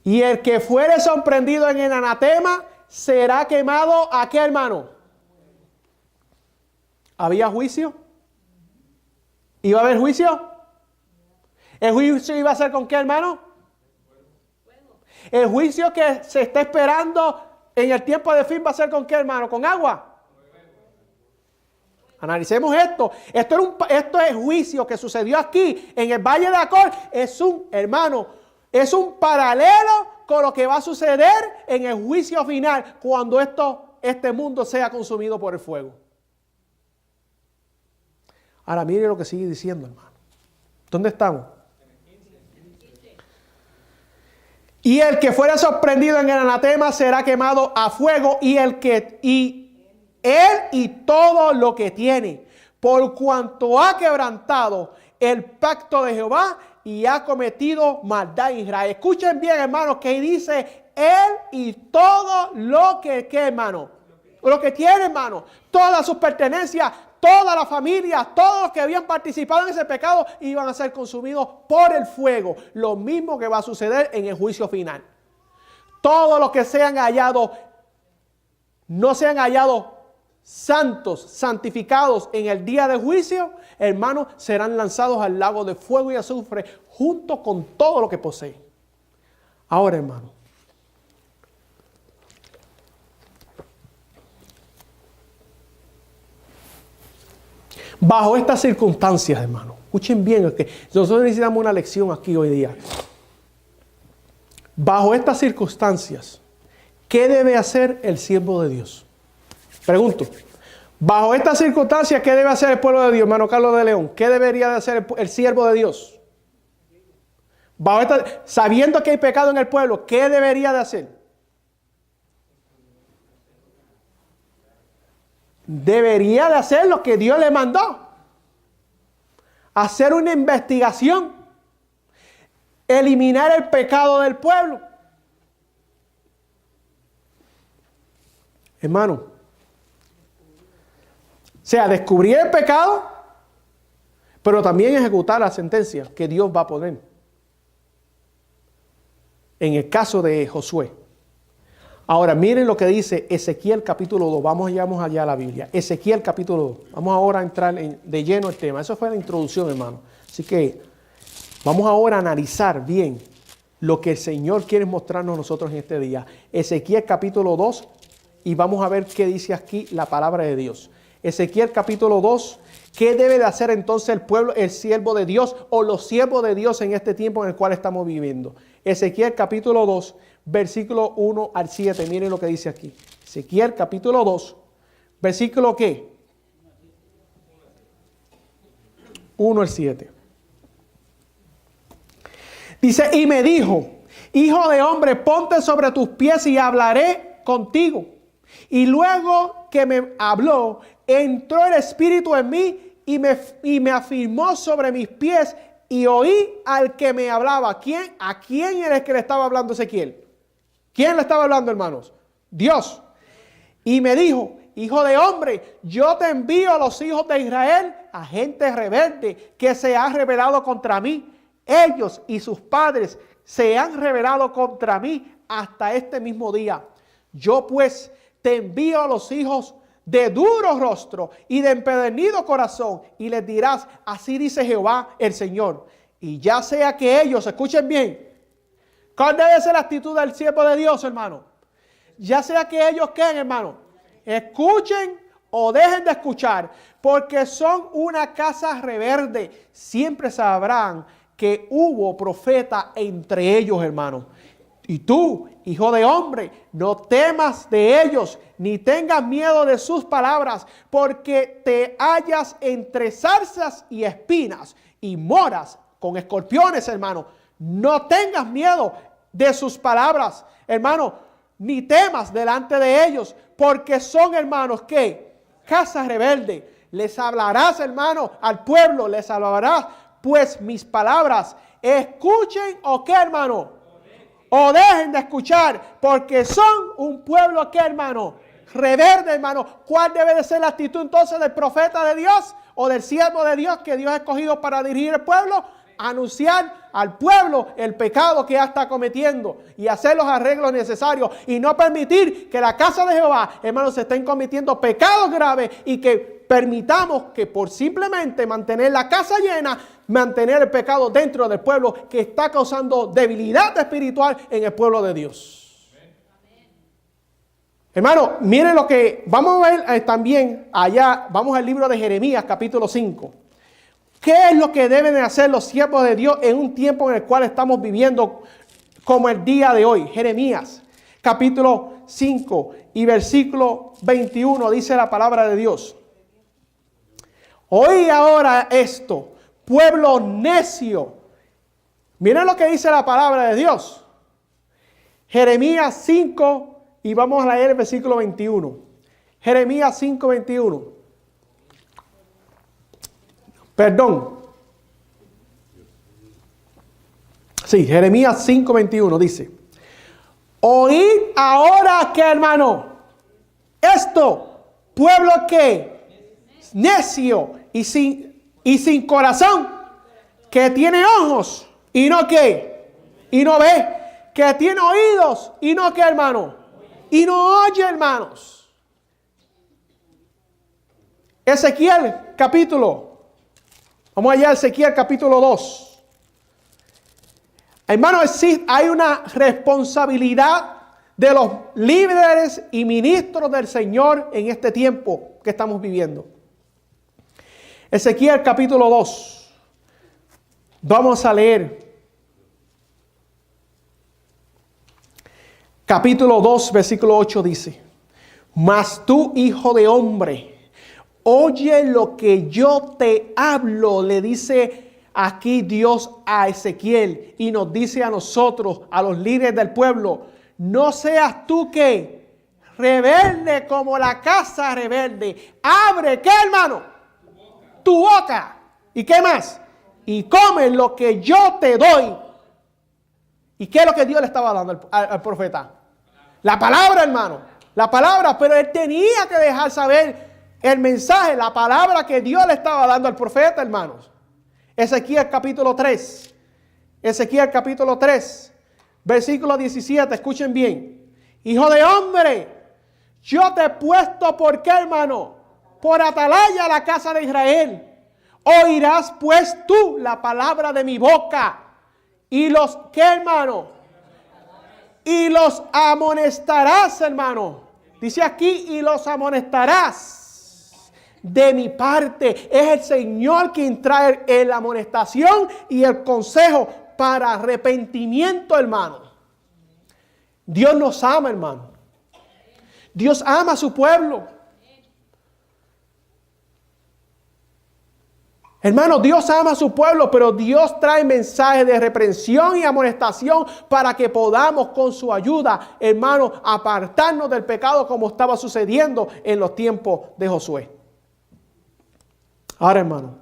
Y el que fuere sorprendido en el anatema será quemado. ¿A qué, hermano? ¿Había juicio? ¿Iba a haber juicio? ¿El juicio iba a ser con qué, hermano? El juicio que se está esperando en el tiempo de fin va a ser con qué, hermano? ¿Con agua? Analicemos esto. Esto es juicio que sucedió aquí en el Valle de Acor. Es un paralelo con lo que va a suceder en el juicio final cuando este mundo sea consumido por el fuego. Ahora mire lo que sigue diciendo, hermano. ¿Dónde estamos? Y el que fuera sorprendido en el anatema será quemado a fuego, y él y todo lo que tiene, por cuanto ha quebrantado el pacto de Jehová y ha cometido maldad en Israel. Escuchen bien, hermanos, que dice él y todo lo que, ¿qué, hermano? Lo que tiene, hermano. Todas sus pertenencias, toda la familia, todos los que habían participado en ese pecado iban a ser consumidos por el fuego. Lo mismo que va a suceder en el juicio final. Todos los que sean hallados, no sean hallados santos, santificados en el día de juicio, hermanos, serán lanzados al lago de fuego y azufre junto con todo lo que poseen. Ahora, hermano, bajo estas circunstancias, hermano, escuchen bien, es que nosotros necesitamos una lección aquí hoy día. Bajo estas circunstancias, ¿qué debe hacer el siervo de Dios? Pregunto, bajo estas circunstancias, ¿qué debe hacer el pueblo de Dios, hermano Carlos de León? ¿Qué debería de hacer el siervo de Dios? Sabiendo que hay pecado en el pueblo, ¿qué debería de hacer? Debería de hacer lo que Dios le mandó. Hacer una investigación. Eliminar el pecado del pueblo. Hermano, o sea, descubrir el pecado, pero también ejecutar la sentencia que Dios va a poner. En el caso de Josué. Ahora, miren lo que dice Ezequiel capítulo 2. Vamos allá a la Biblia. Ezequiel capítulo 2. Vamos ahora a entrar de lleno el tema. Eso fue la introducción, hermano. Así que vamos ahora a analizar bien lo que el Señor quiere mostrarnos a nosotros en este día. Ezequiel capítulo 2. Y vamos a ver qué dice aquí la palabra de Dios. Ezequiel capítulo 2. ¿Qué debe de hacer entonces el pueblo, el siervo de Dios o los siervos de Dios en este tiempo en el cual estamos viviendo? Ezequiel capítulo 2, versículo 1 al 7. Miren lo que dice aquí. Ezequiel capítulo 2, versículo ¿qué? 1 al 7. Dice, y me dijo, hijo de hombre, ponte sobre tus pies y hablaré contigo. Y luego que me habló, entró el Espíritu en mí y me afirmó sobre mis pies y oí al que me hablaba. ¿A quién era el que le estaba hablando Ezequiel? ¿Quién le estaba hablando, hermanos? Dios. Y me dijo, hijo de hombre, yo te envío a los hijos de Israel, a gente rebelde que se ha rebelado contra mí. Ellos y sus padres se han rebelado contra mí hasta este mismo día. Yo pues te envío a los hijos de duro rostro y de empedernido corazón, y les dirás, así dice Jehová el Señor. Y ya sea que ellos, escuchen bien, ¿cuál debe ser la actitud del siervo de Dios, hermano? Ya sea que ellos, ¿qué, hermano? Escuchen o dejen de escuchar, porque son una casa rebelde. Siempre sabrán que hubo profeta entre ellos, hermano. Y tú, hijo de hombre, no temas de ellos, ni tengas miedo de sus palabras, porque te hallas entre zarzas y espinas, y moras con escorpiones, hermano. No tengas miedo de sus palabras, hermano, ni temas delante de ellos, porque son, hermanos, ¿qué? Casa rebelde. Les hablarás, hermano, al pueblo, les hablarás, pues mis palabras, escuchen o qué, hermano, o dejen de escuchar, porque son un pueblo que, hermano, rebelde, hermano. ¿Cuál debe de ser la actitud entonces del profeta de Dios o del siervo de Dios que Dios ha escogido para dirigir el pueblo? Anunciar al pueblo el pecado que ya está cometiendo y hacer los arreglos necesarios y no permitir que la casa de Jehová, hermanos, se estén cometiendo pecados graves y que permitamos que por simplemente mantener la casa llena, mantener el pecado dentro del pueblo que está causando debilidad espiritual en el pueblo de Dios. Hermano, miren lo que vamos a ver también allá, vamos al libro de Jeremías capítulo 5. ¿Qué es lo que deben de hacer los siervos de Dios en un tiempo en el cual estamos viviendo como el día de hoy? Jeremías capítulo 5 y versículo 21 dice la palabra de Dios. Oí ahora esto, pueblo necio. Miren lo que dice la palabra de Dios. Jeremías 5 y vamos a leer el versículo 21. Jeremías 5, 21. Perdón. Sí, Jeremías 5, 21 dice. Oíd ahora que, hermano, esto, pueblo que necio y sin corazón, que tiene ojos y no que, y no ve, que tiene oídos y no que, hermano, y no oye, hermanos. Ezequiel capítulo, vamos allá a Ezequiel capítulo 2. Hermano, hay una responsabilidad de los líderes y ministros del Señor en este tiempo que estamos viviendo. Ezequiel capítulo 2. Vamos a leer. Capítulo 2, versículo 8 dice. Mas tú, hijo de hombre, oye lo que yo te hablo, le dice aquí Dios a Ezequiel y nos dice a nosotros, a los líderes del pueblo, no seas tú que rebelde como la casa rebelde. Abre, ¿qué, hermano? Tu boca. ¿Y qué más? Y come lo que yo te doy. ¿Y qué es lo que Dios le estaba dando al profeta? La palabra, hermano. La palabra, pero él tenía que dejar saber el mensaje, la palabra que Dios le estaba dando al profeta, hermanos. Ezequiel capítulo 3. Ezequiel capítulo 3. Versículo 17. Escuchen bien. Hijo de hombre, yo te he puesto, ¿por qué, hermano? Por atalaya a la casa de Israel. Oirás pues tú la palabra de mi boca. Y los, ¿qué, hermano? Y los amonestarás, hermano. Dice aquí, y los amonestarás. De mi parte, es el Señor quien trae la amonestación y el consejo para arrepentimiento, hermano. Dios nos ama, hermano. Dios ama a su pueblo. Hermano, Dios ama a su pueblo, pero Dios trae mensajes de reprensión y amonestación para que podamos con su ayuda, hermano, apartarnos del pecado como estaba sucediendo en los tiempos de Josué. Ahora, hermano,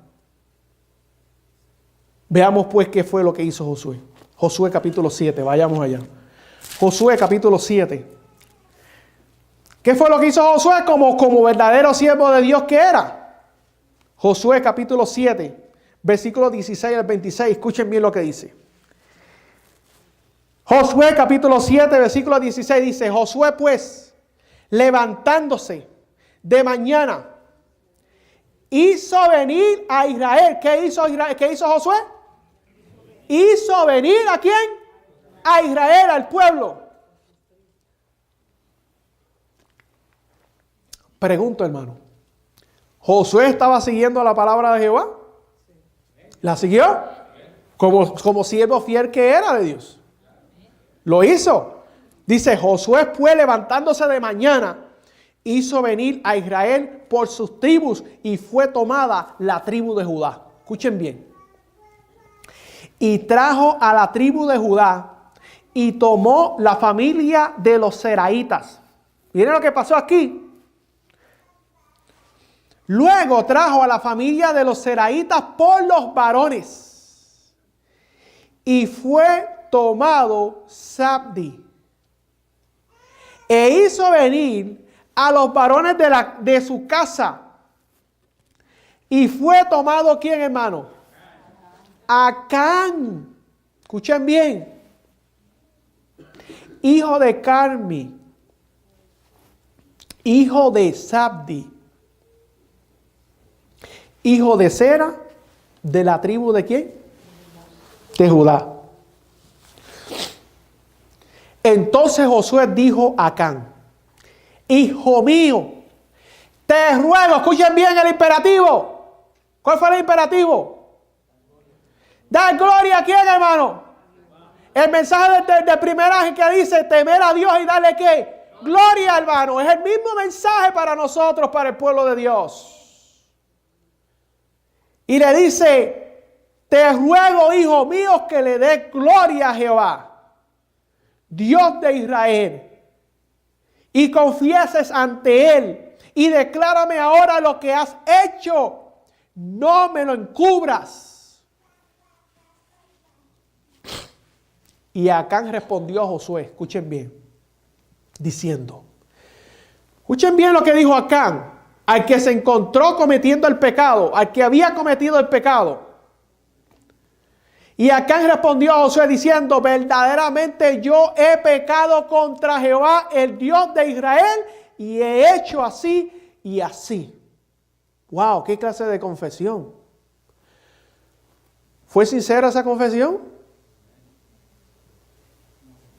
veamos pues qué fue lo que hizo Josué. Josué capítulo 7, vayamos allá. Josué capítulo 7. ¿Qué fue lo que hizo Josué como verdadero siervo de Dios que era? Josué capítulo 7, versículos 16 al 26. Escuchen bien lo que dice. Josué capítulo 7, versículo 16 dice, Josué pues, levantándose de mañana, hizo venir a Israel. ¿Qué hizo Israel? ¿Qué hizo Josué? Hizo venir ¿a quién? A Israel, al pueblo. Pregunto, hermano, ¿Josué estaba siguiendo la palabra de Jehová? ¿La siguió? Como siervo fiel que era de Dios. Lo hizo. Dice, Josué pues levantándose de mañana, hizo venir a Israel por sus tribus y fue tomada la tribu de Judá. Escuchen bien. Y trajo a la tribu de Judá y tomó la familia de los Zeraitas. Miren lo que pasó aquí. Luego trajo a la familia de los Zeraitas por los varones. Y fue tomado Zabdi. E hizo venir a los varones de su casa. Y fue tomado, ¿quién, hermano? Acán. Escuchen bien. Hijo de Carmi. Hijo de Zabdi. Hijo de Sera, de la tribu de ¿quién? De Judá. Entonces Josué dijo a Acán, hijo mío, te ruego, escuchen bien el imperativo. ¿Cuál fue el imperativo? Dar gloria a quién, hermano. El mensaje del primer ángel que dice temer a Dios y darle ¿qué? Gloria, hermano. Es el mismo mensaje para nosotros, para el pueblo de Dios. Y le dice, te ruego, hijo mío, que le dé gloria a Jehová, Dios de Israel, y confieses ante él, y declárame ahora lo que has hecho, no me lo encubras. Y Acán respondió a Josué, escuchen bien, diciendo, escuchen bien lo que dijo Acán, al que se encontró cometiendo el pecado, al que había cometido el pecado. Y Acán respondió a Josué diciendo, verdaderamente yo he pecado contra Jehová, el Dios de Israel, y he hecho así y así. Wow, qué clase de confesión. ¿Fue sincera esa confesión?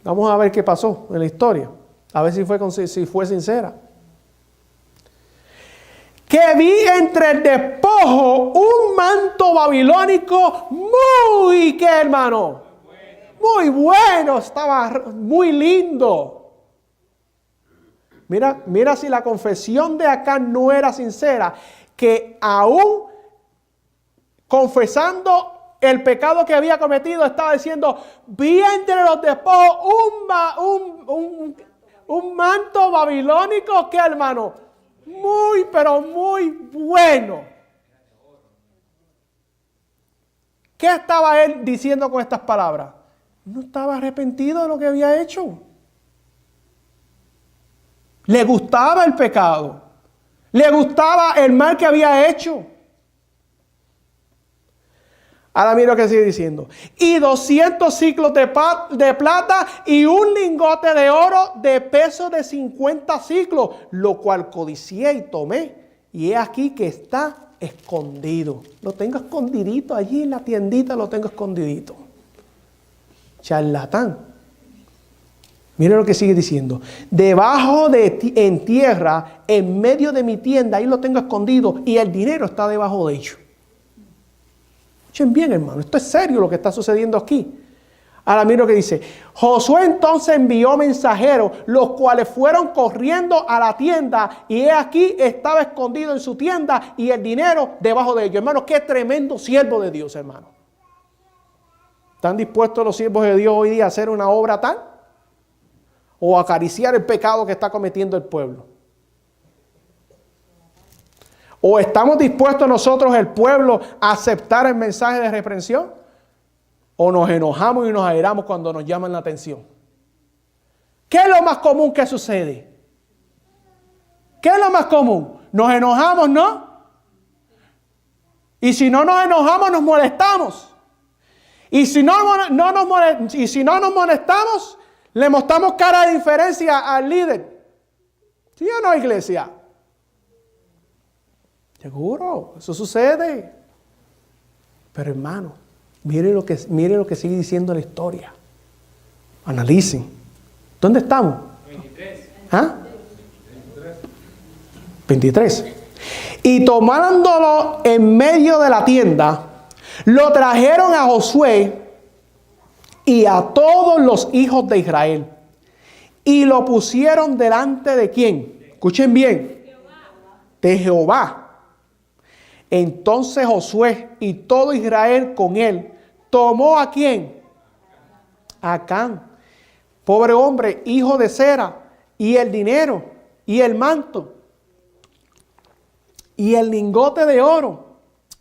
Vamos a ver qué pasó en la historia. A ver si fue sincera. Que vi entre el despojo un manto babilónico muy, ¿qué, hermano? Muy bueno, estaba muy lindo. Mira si la confesión de Acán no era sincera, que aún confesando el pecado que había cometido, estaba diciendo, vi entre los despojos un manto babilónico, ¿qué, hermano? Muy, pero muy bueno. ¿Qué estaba él diciendo con estas palabras? No estaba arrepentido de lo que había hecho. Le gustaba el pecado. Le gustaba el mal que había hecho. Ahora mira lo que sigue diciendo. Y 200 ciclos de plata y un lingote de oro de peso de 50 ciclos, lo cual codicié y tomé. Y he aquí que está escondido. Lo tengo escondidito allí en la tiendita, lo tengo escondidito. Charlatán. Mira lo que sigue diciendo. Debajo en tierra, en medio de mi tienda, ahí lo tengo escondido y el dinero está debajo de ello. Escuchen bien, hermano, esto es serio lo que está sucediendo aquí. Ahora mira lo que dice. Josué entonces envió mensajeros, los cuales fueron corriendo a la tienda y he aquí estaba escondido en su tienda y el dinero debajo de ellos. Hermano, qué tremendo siervo de Dios, hermano. ¿Están dispuestos los siervos de Dios hoy día a hacer una obra tal? ¿O acariciar el pecado que está cometiendo el pueblo? ¿O estamos dispuestos nosotros, el pueblo, a aceptar el mensaje de reprensión? ¿O nos enojamos y nos airamos cuando nos llaman la atención? ¿Qué es lo más común que sucede? ¿Qué es lo más común? Nos enojamos, ¿no? Y si no nos enojamos, nos molestamos. Y si no nos molestamos, le mostramos cara de indiferencia al líder. ¿Sí o no, iglesia? Seguro, eso sucede. Pero hermano, mire lo que sigue diciendo la historia. Analicen. ¿Dónde estamos? 23. ¿Ah? 23. Y tomándolo en medio de la tienda, lo trajeron a Josué y a todos los hijos de Israel. Y lo pusieron delante de ¿quién? Escuchen bien. De Jehová. Entonces Josué y todo Israel con él tomó ¿a quién? A Acán, pobre hombre, hijo de Zera, y el dinero, y el manto, y el lingote de oro,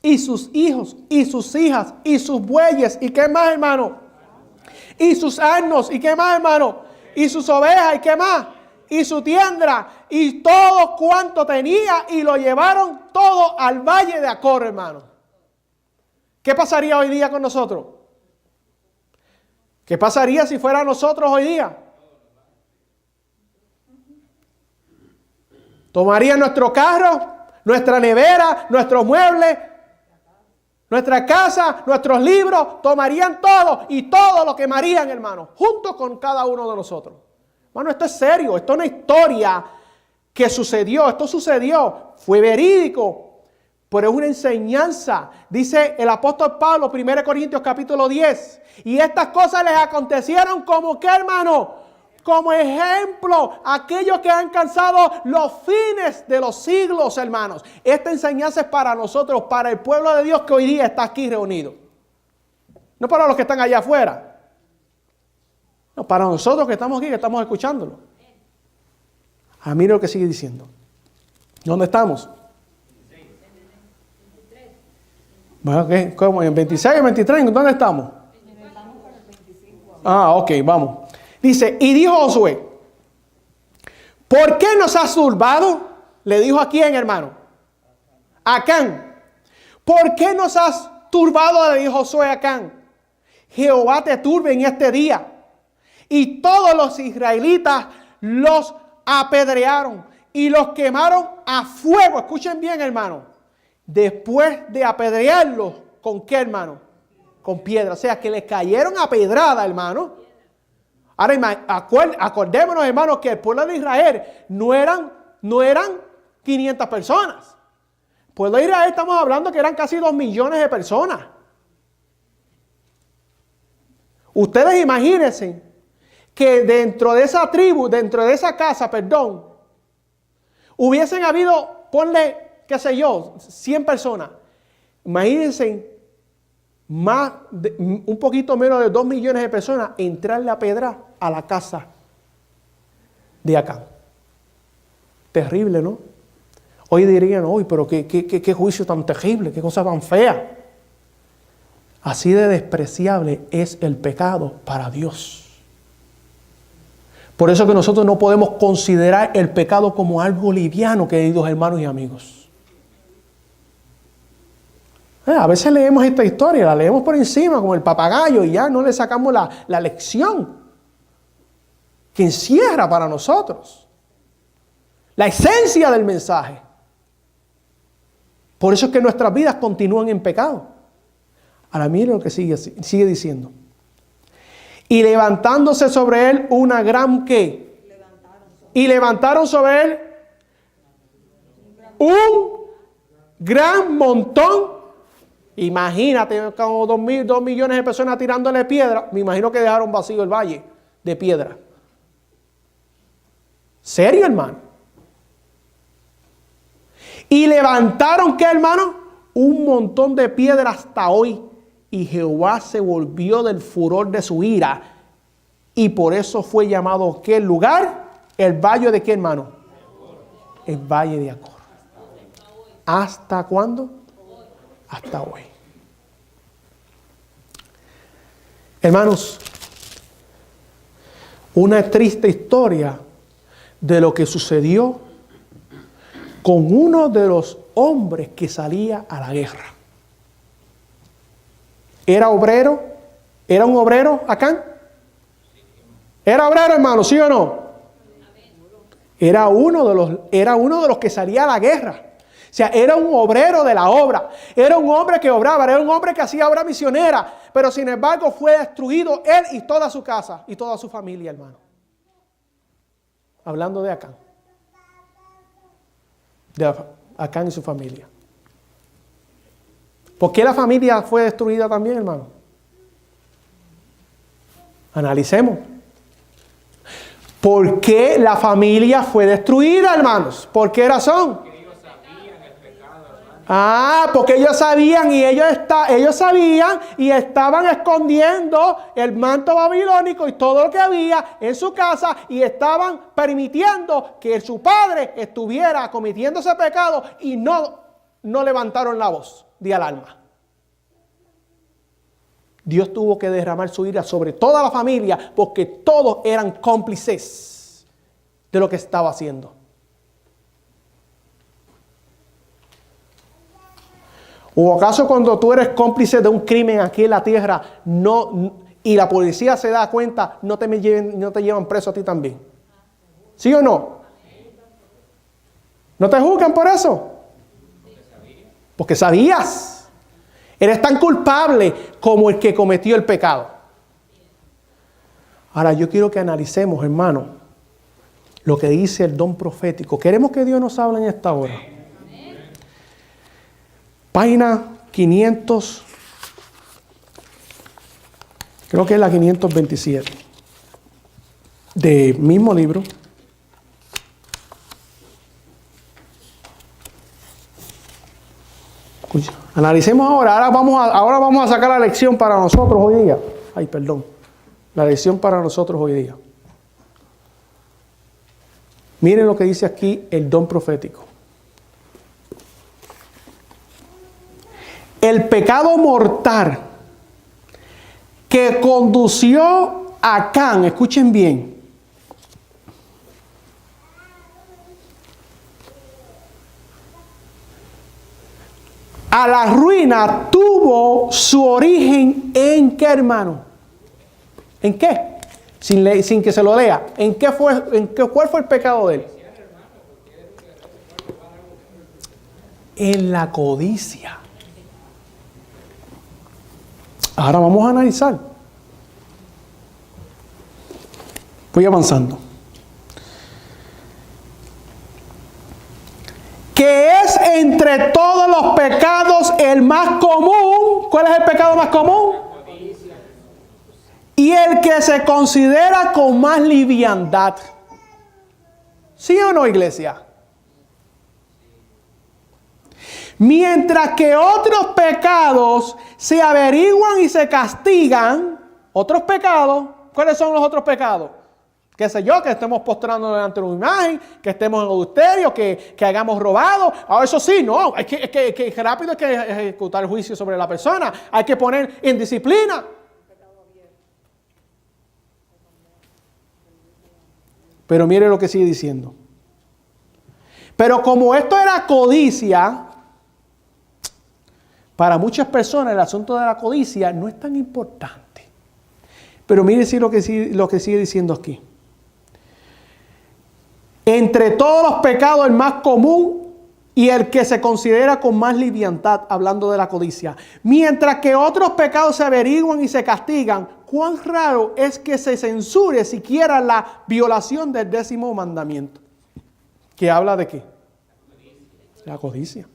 y sus hijos, y sus hijas, y sus bueyes, y qué más, hermano, y sus asnos, y qué más, hermano, y sus ovejas, y qué más, y su tienda, y todo cuanto tenía, y lo llevaron todo al valle de Acor, hermano. ¿Qué pasaría hoy día con nosotros? ¿Qué pasaría si fuera nosotros hoy día? Tomarían nuestro carro, nuestra nevera, nuestros muebles, nuestra casa, nuestros libros, tomarían todo y todo lo quemarían, hermano, junto con cada uno de nosotros. Hermano, esto es serio, esto no es una historia que sucedió, esto sucedió, fue verídico, pero es una enseñanza. Dice el apóstol Pablo, 1 Corintios capítulo 10, y estas cosas les acontecieron como que, hermano, como ejemplo, aquellos que han alcanzado los fines de los siglos, hermanos. Esta enseñanza es para nosotros, para el pueblo de Dios que hoy día está aquí reunido. No para los que están allá afuera. No, para nosotros que estamos aquí, que estamos escuchándolo. Mira lo que sigue diciendo. ¿Dónde estamos? Bueno, ¿qué? ¿Cómo? ¿En 26 o 23? ¿Dónde estamos? Ok, vamos. Dice, y dijo Josué, ¿por qué nos has turbado? Le dijo a quién, hermano. A Acán. ¿Por qué nos has turbado? Le dijo Josué a Acán. Jehová te turbe en este día. Y todos los israelitas los apedrearon y los quemaron a fuego. Escuchen bien, hermano. Después de apedrearlos, ¿con qué, hermano? Con piedra. O sea, que les cayeron a pedrada, hermano. Ahora, acordémonos, hermanos, que el pueblo de Israel no eran 500 personas. El pueblo de Israel estamos hablando que eran casi 2 millones de personas. Ustedes imagínense que dentro de esa tribu, dentro de esa casa, hubiesen habido, ponle, qué sé yo, 100 personas. Imagínense un poquito menos de 2 millones de personas entrarle a pedra a la casa de Acán. Terrible, ¿no? Hoy dirían, uy, pero qué juicio tan terrible, qué cosa tan fea. Así de despreciable es el pecado para Dios. Por eso que nosotros no podemos considerar el pecado como algo liviano, queridos hermanos y amigos. A veces leemos esta historia, la leemos por encima como el papagayo y ya no le sacamos la lección que encierra para nosotros. La esencia del mensaje. Por eso es que nuestras vidas continúan en pecado. Ahora mire lo que sigue diciendo. Y levantándose sobre él una gran ¿qué? Y levantaron sobre él un gran montón. Imagínate, como 2 millones de personas tirándole piedra. Me imagino que dejaron vacío el valle de piedra. ¿Serio, hermano? Y levantaron, ¿qué, hermano? Un montón de piedra hasta hoy. Y Jehová se volvió del furor de su ira. Y por eso fue llamado, ¿qué lugar? El valle de ¿qué, hermano? El valle de Acor. ¿Hasta cuándo? Hasta hoy. Hermanos, una triste historia de lo que sucedió con uno de los hombres que salía a la guerra. ¿Era obrero? ¿Era un obrero, Acán? ¿Era obrero, hermano? ¿Sí o no? Era uno de los que salía a la guerra. O sea, era un obrero de la obra. Era un hombre que obraba, era un hombre que hacía obra misionera. Pero sin embargo fue destruido él y toda su casa y toda su familia, hermano. Hablando de Acán. De Acán y su familia. ¿Por qué la familia fue destruida también, hermano? Analicemos. ¿Por qué la familia fue destruida, hermanos? ¿Por qué razón? Porque ellos sabían y ellos sabían y estaban escondiendo el manto babilónico y todo lo que había en su casa y estaban permitiendo que su padre estuviera cometiendo ese pecado y no levantaron la voz de alarma. Dios tuvo que derramar su ira sobre toda la familia porque todos eran cómplices de lo que estaba haciendo. ¿O acaso cuando tú eres cómplice de un crimen aquí en la tierra y la policía se da cuenta, no te llevan preso a ti también? ¿Sí o no? ¿No te juzgan por eso? Porque sabías. Eres tan culpable como el que cometió el pecado. Ahora yo quiero que analicemos, hermano, lo que dice el don profético. Queremos que Dios nos hable en esta hora. Página 500, creo que es la 527, del mismo libro. Escucha, analicemos ahora. Ahora vamos a sacar la lección para nosotros hoy día. La lección para nosotros hoy día. Miren lo que dice aquí el don profético. El pecado mortal que condució a Can, escuchen bien, a la ruina tuvo su origen en qué, hermano. ¿En qué? Sin que se lo lea. ¿Cuál fue el pecado de él? En la codicia. Ahora vamos a analizar. Voy avanzando. Que es entre todos los pecados el más común. ¿Cuál es el pecado más común? Y el que se considera con más liviandad. ¿Sí o no, iglesia? Mientras que otros pecados se averiguan y se castigan, otros pecados, ¿cuáles son los otros pecados? Qué sé yo, que estemos postrando delante de una imagen, que estemos en adulterio, que hayamos robado. Ahora eso sí, no, hay que rápido hay que ejecutar el juicio sobre la persona, hay que poner en disciplina. Pero mire lo que sigue diciendo. Pero como esto era codicia, para muchas personas el asunto de la codicia no es tan importante. Pero mire lo que sigue diciendo aquí. Entre todos los pecados el más común y el que se considera con más liviandad, hablando de la codicia. Mientras que otros pecados se averiguan y se castigan, cuán raro es que se censure siquiera la violación del 10º mandamiento. ¿Que habla de qué? La codicia.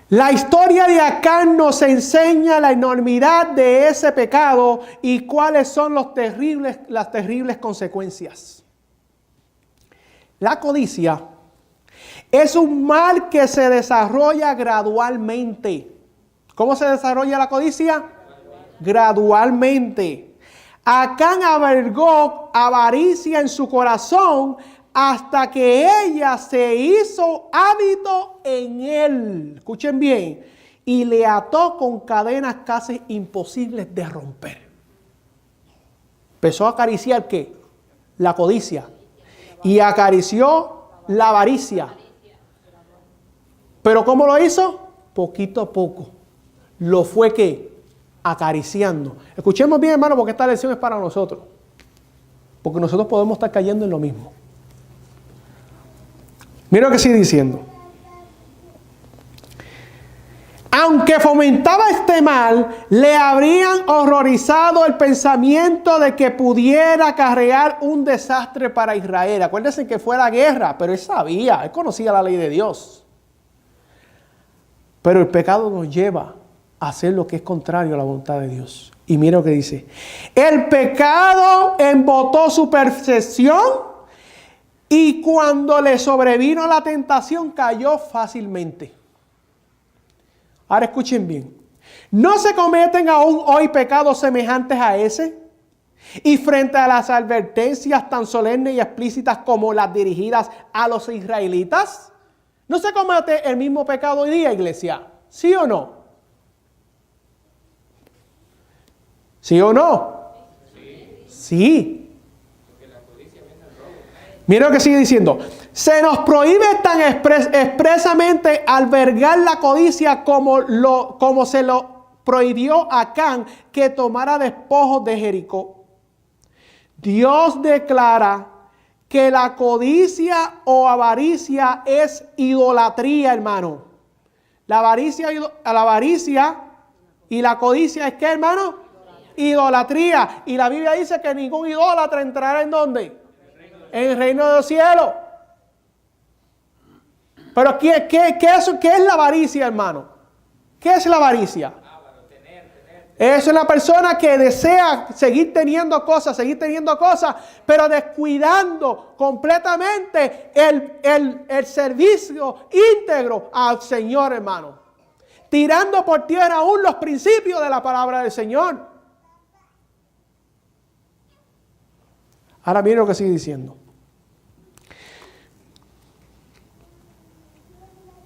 La historia de Acán nos enseña la enormidad de ese pecado y cuáles son las terribles consecuencias. La codicia es un mal que se desarrolla gradualmente. ¿Cómo se desarrolla la codicia? Gradualmente. Acán albergó avaricia en su corazón hasta que ella se hizo hábito en él. Escuchen bien. Y le ató con cadenas casi imposibles de romper. Empezó a acariciar ¿qué? La codicia. Y acarició la avaricia. ¿Pero cómo lo hizo? Poquito a poco. Lo fue ¿qué? Acariciando. Escuchemos bien, hermano, porque esta lección es para nosotros. Porque nosotros podemos estar cayendo en lo mismo. Mira lo que sigue diciendo. Aunque fomentaba este mal, le habrían horrorizado el pensamiento de que pudiera acarrear un desastre para Israel. Acuérdense que fue la guerra, pero él sabía, él conocía la ley de Dios. Pero el pecado nos lleva hacer lo que es contrario a la voluntad de Dios. Y mira lo que dice. El pecado embotó su percepción y cuando le sobrevino la tentación cayó fácilmente. Ahora escuchen bien. ¿No se cometen aún hoy pecados semejantes a ese? Y frente a las advertencias tan solemnes y explícitas como las dirigidas a los israelitas, ¿no se comete el mismo pecado hoy día, iglesia? ¿Sí o no? ¿Sí o no? Sí. Mira lo que sigue diciendo. Se nos prohíbe tan expresamente albergar la codicia como se lo prohibió a Acán que tomara despojos de Jericó. Dios declara que la codicia o avaricia es idolatría, hermano. La avaricia y la codicia es ¿qué, hermano? Idolatría. Y la Biblia dice que ningún idólatra entrará ¿en dónde? En el reino de los cielos. Pero ¿qué es la avaricia, hermano? ¿Qué es la avaricia? Es una persona que desea seguir teniendo cosas, pero descuidando completamente el servicio íntegro al Señor, hermano. Tirando por tierra aún los principios de la palabra del Señor. Ahora miren lo que sigue diciendo.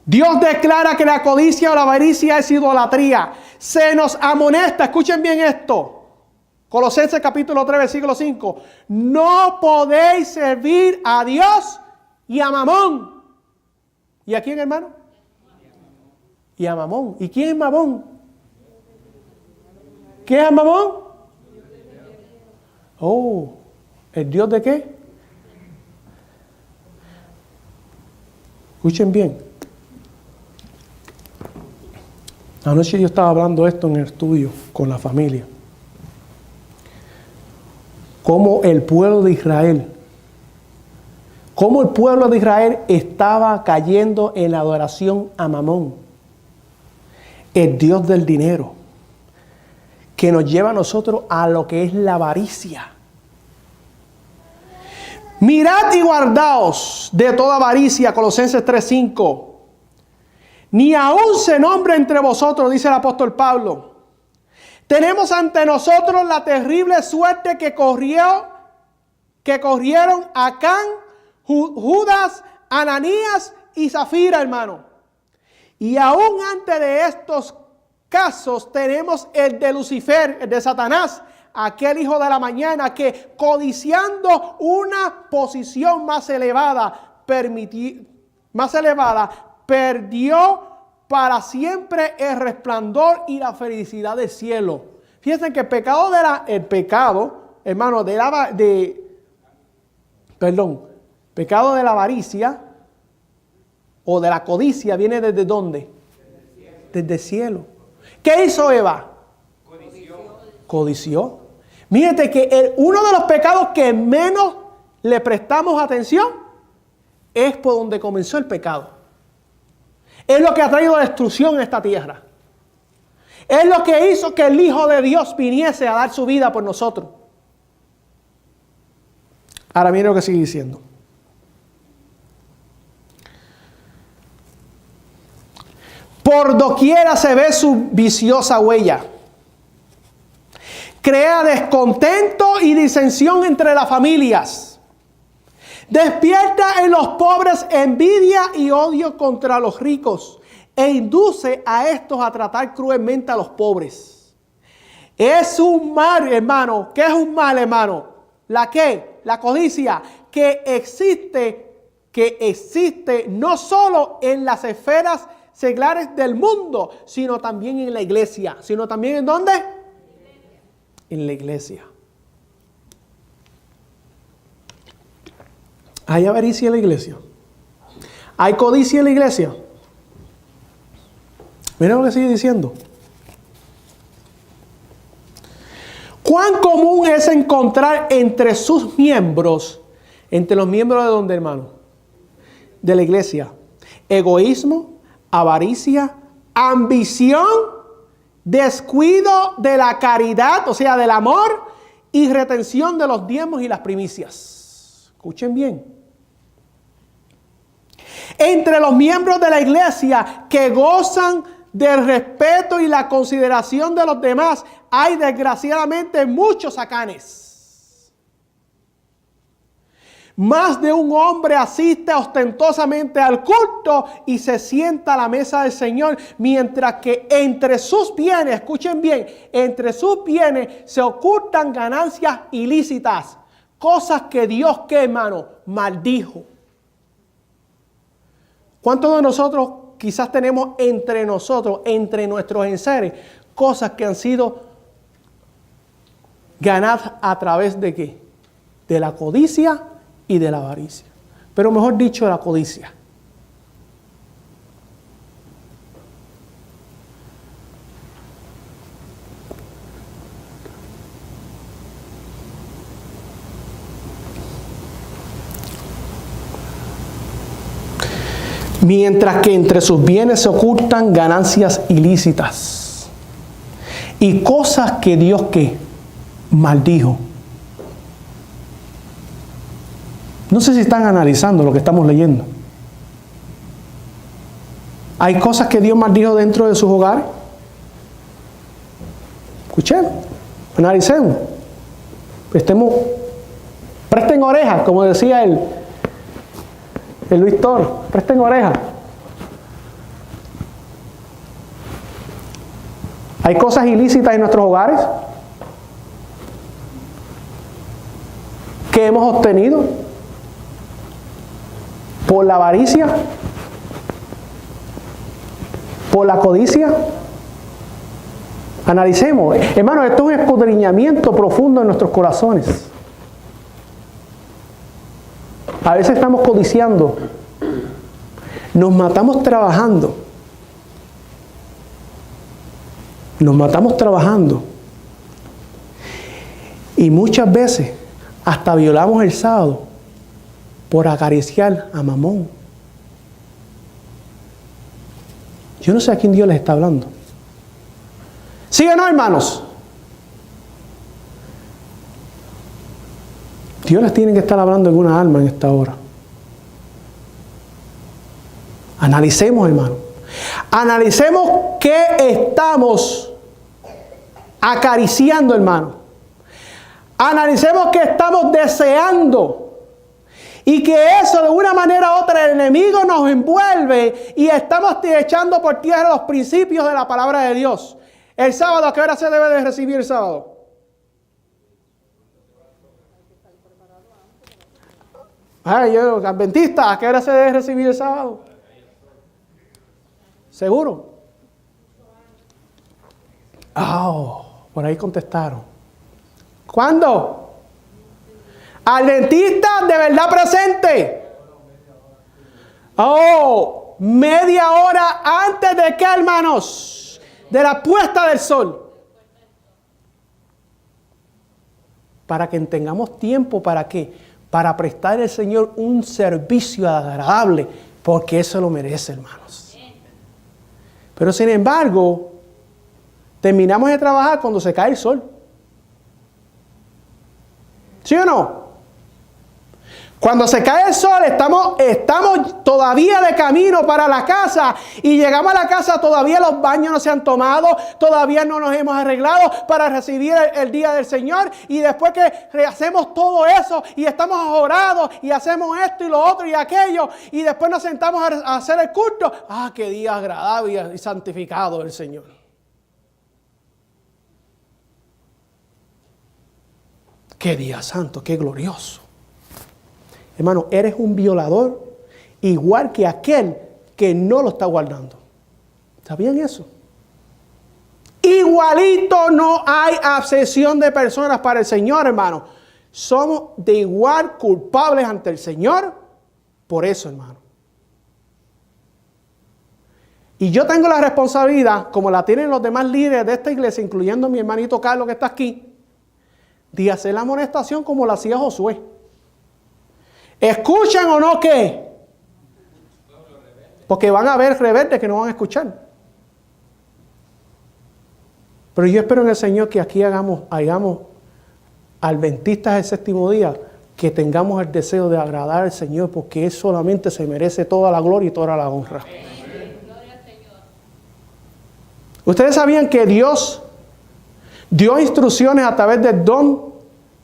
Dios declara que la codicia o la avaricia es idolatría. Se nos amonesta, escuchen bien esto. Colosenses capítulo 3, versículo 5. No podéis servir a Dios y a Mamón. ¿Y a quién, hermano? Y a Mamón. ¿Y quién es Mamón? ¿Qué es Mamón? Oh, ¿el Dios de qué? Escuchen bien. Anoche yo estaba hablando esto en el estudio con la familia. Cómo el pueblo de Israel estaba cayendo en la adoración a Mamón, el Dios del dinero, que nos lleva a nosotros a lo que es la avaricia. Mirad y guardaos de toda avaricia, Colosenses 3:5. Ni aún se nombre entre vosotros, dice el apóstol Pablo. Tenemos ante nosotros la terrible suerte que corrieron Acán, Judas, Ananías y Zafira, hermano. Y aún antes de estos casos tenemos el de Lucifer, el de Satanás, aquel hijo de la mañana que codiciando una posición más elevada, perdió para siempre el resplandor y la felicidad del cielo. Fíjense que el pecado, hermano, pecado de la avaricia o de la codicia viene desde ¿dónde? Desde el cielo. ¿Qué hizo Eva? Codició. Fíjate que uno de los pecados que menos le prestamos atención es por donde comenzó el pecado. Es lo que ha traído destrucción en esta tierra. Es lo que hizo que el Hijo de Dios viniese a dar su vida por nosotros. Ahora miren lo que sigue diciendo. Por doquiera se ve su viciosa huella. Crea descontento y disensión entre las familias. Despierta en los pobres envidia y odio contra los ricos e induce a estos a tratar cruelmente a los pobres. Es un mal, hermano. ¿Qué es un mal, hermano? ¿La qué? La codicia que existe no solo en las esferas seglares del mundo, sino también en la iglesia. ¿Sino también en dónde? En la iglesia. ¿Hay avaricia en la iglesia? ¿Hay codicia en la iglesia? Mira lo que sigue diciendo. ¿Cuán común es encontrar entre sus miembros, entre los miembros de dónde, hermano? De la iglesia, egoísmo, avaricia, ambición, descuido de la caridad, o sea, del amor, y retención de los diezmos y las primicias. Escuchen bien. Entre los miembros de la iglesia que gozan del respeto y la consideración de los demás, hay desgraciadamente muchos sacanes. Más de un hombre asiste ostentosamente al culto y se sienta a la mesa del Señor, mientras que entre sus bienes, escuchen bien, entre sus bienes se ocultan ganancias ilícitas, cosas que Dios, ¿qué, hermano? Maldijo. ¿Cuántos de nosotros quizás tenemos entre nosotros, entre nuestros enseres, cosas que han sido ganadas a través de qué? De la codicia y de la avaricia. Pero mejor dicho, de la codicia. Mientras que entre sus bienes se ocultan ganancias ilícitas y cosas que Dios, ¿qué? Maldijo. No sé si están analizando lo que estamos leyendo. ¿Hay cosas que Dios maldijo dentro de sus hogares? Escuchen, analicemos. Presten orejas, como decía el Luis Toro. Presten orejas. ¿Hay cosas ilícitas en nuestros hogares que hemos obtenido por la avaricia, por la codicia? Analicemos. Hermano, esto es un escudriñamiento profundo en nuestros corazones. A veces estamos codiciando. Nos matamos trabajando. Nos matamos trabajando. Y muchas veces hasta violamos el sábado por acariciar a Mamón. Yo no sé a quién Dios les está hablando. ¿Sí o no, hermanos? Dios les tiene que estar hablando en una alma en esta hora. Analicemos, hermano. Analicemos qué estamos acariciando, hermano. Analicemos qué estamos deseando. Y que eso de una manera u otra el enemigo nos envuelve y estamos echando por tierra los principios de la palabra de Dios. El sábado, ¿a qué hora se debe de recibir el sábado? Yo, adventista, ¿a qué hora se debe recibir el sábado? ¿Seguro? Por ahí contestaron. ¿Cuándo? Adventista de verdad presente. Media hora antes de qué, hermanos? De la puesta del sol. Para que tengamos tiempo, ¿para qué? Para prestar al Señor un servicio agradable, porque eso lo merece, hermanos. Pero sin embargo, terminamos de trabajar cuando se cae el sol. ¿Sí o no? Cuando se cae el sol, estamos todavía de camino para la casa y llegamos a la casa, todavía los baños no se han tomado, todavía no nos hemos arreglado para recibir el día del Señor, y después que hacemos todo eso y estamos orados y hacemos esto y lo otro y aquello y después nos sentamos a hacer el culto. ¡Qué día agradable y santificado del Señor! ¡Qué día santo, qué glorioso! Hermano, eres un violador igual que aquel que no lo está guardando. ¿Sabían eso? Igualito, no hay acepción de personas para el Señor, hermano. Somos de igual culpables ante el Señor por eso, hermano. Y yo tengo la responsabilidad, como la tienen los demás líderes de esta iglesia, incluyendo mi hermanito Carlos que está aquí, de hacer la amonestación como la hacía Josué. ¿Escuchan o no qué? Porque van a haber rebeldes que no van a escuchar. Pero yo espero en el Señor que aquí hagamos adventistas del séptimo día, que tengamos el deseo de agradar al Señor, porque Él solamente se merece toda la gloria y toda la honra. Ustedes sabían que Dios dio instrucciones a través del don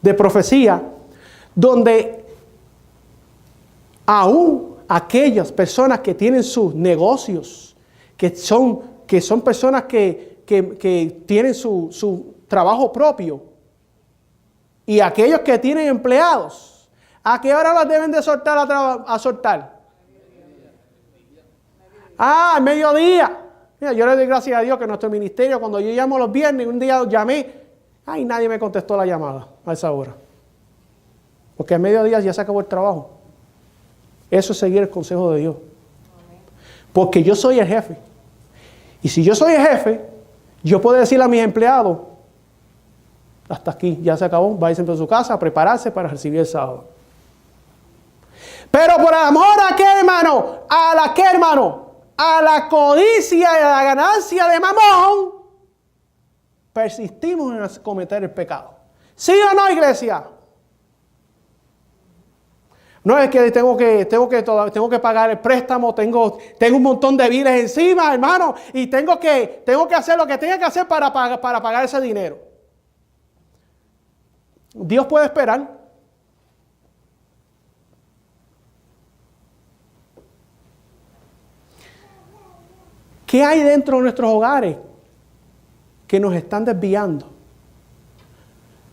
de profecía, donde aún aquellas personas que tienen sus negocios, que son personas que tienen su trabajo propio, y aquellos que tienen empleados, ¿a qué hora los deben de soltar a soltar? Al mediodía. Mira, yo le doy gracias a Dios que nuestro ministerio, cuando yo llamo los viernes, un día llamé, nadie me contestó la llamada a esa hora. Porque al mediodía ya se acabó el trabajo. Eso es seguir el consejo de Dios. Porque yo soy el jefe. Y si yo soy el jefe, yo puedo decirle a mis empleados, hasta aquí, ya se acabó, váyanse a su casa a prepararse para recibir el sábado. Pero por amor a qué, hermano, a la codicia y a la ganancia de Mamón, persistimos en cometer el pecado. ¿Sí o no, iglesia? No es que tengo que pagar el préstamo, tengo un montón de biles encima, hermano, y tengo que hacer lo que tenga que hacer para pagar ese dinero. Dios puede esperar. ¿Qué hay dentro de nuestros hogares que nos están desviando?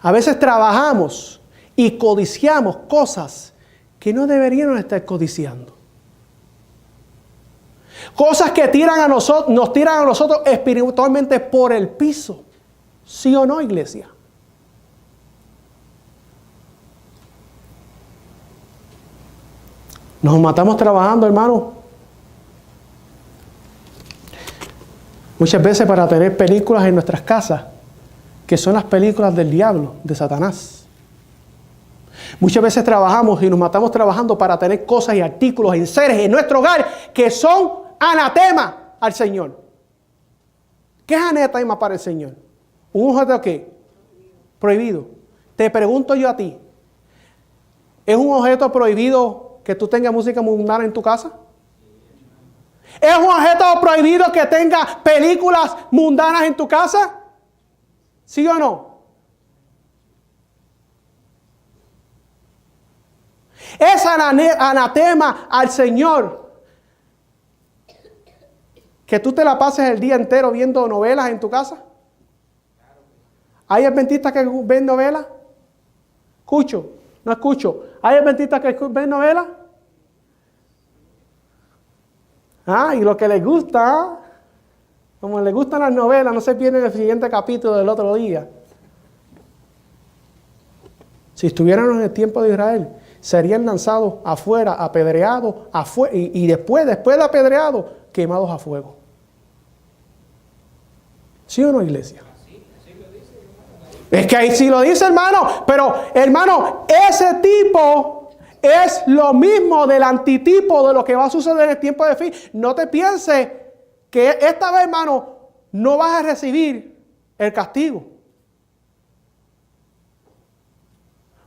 A veces trabajamos y codiciamos cosas que no deberíamos estar codiciando. Cosas que nos tiran a nosotros espiritualmente por el piso. ¿Sí o no, iglesia? Nos matamos trabajando, hermano. Muchas veces para tener películas en nuestras casas, que son las películas del diablo, de Satanás. Muchas veces trabajamos y nos matamos trabajando para tener cosas y artículos en seres en nuestro hogar que son anatema al Señor. ¿Qué es anatema para el Señor? ¿Un objeto qué? Prohibido. Te pregunto yo a ti, ¿es un objeto prohibido que tú tengas música mundana en tu casa? ¿Es un objeto prohibido que tenga películas mundanas en tu casa? ¿Sí o no? ¿Es anatema al Señor que tú te la pases el día entero viendo novelas en tu casa? ¿Hay adventistas que ven novelas? ¿Escucho? No escucho. ¿Hay adventistas que ven novelas? Y lo que les gusta, como les gustan las novelas, no se pierden el siguiente capítulo del otro día. Si estuvieran en el tiempo de Israel, serían lanzados afuera, apedreados, y después de apedreados, quemados a fuego. ¿Sí o no, iglesia? Es que ahí sí lo dice, hermano. Pero, hermano, ese tipo es lo mismo del antitipo de lo que va a suceder en el tiempo de fin. No te pienses que esta vez, hermano, no vas a recibir el castigo.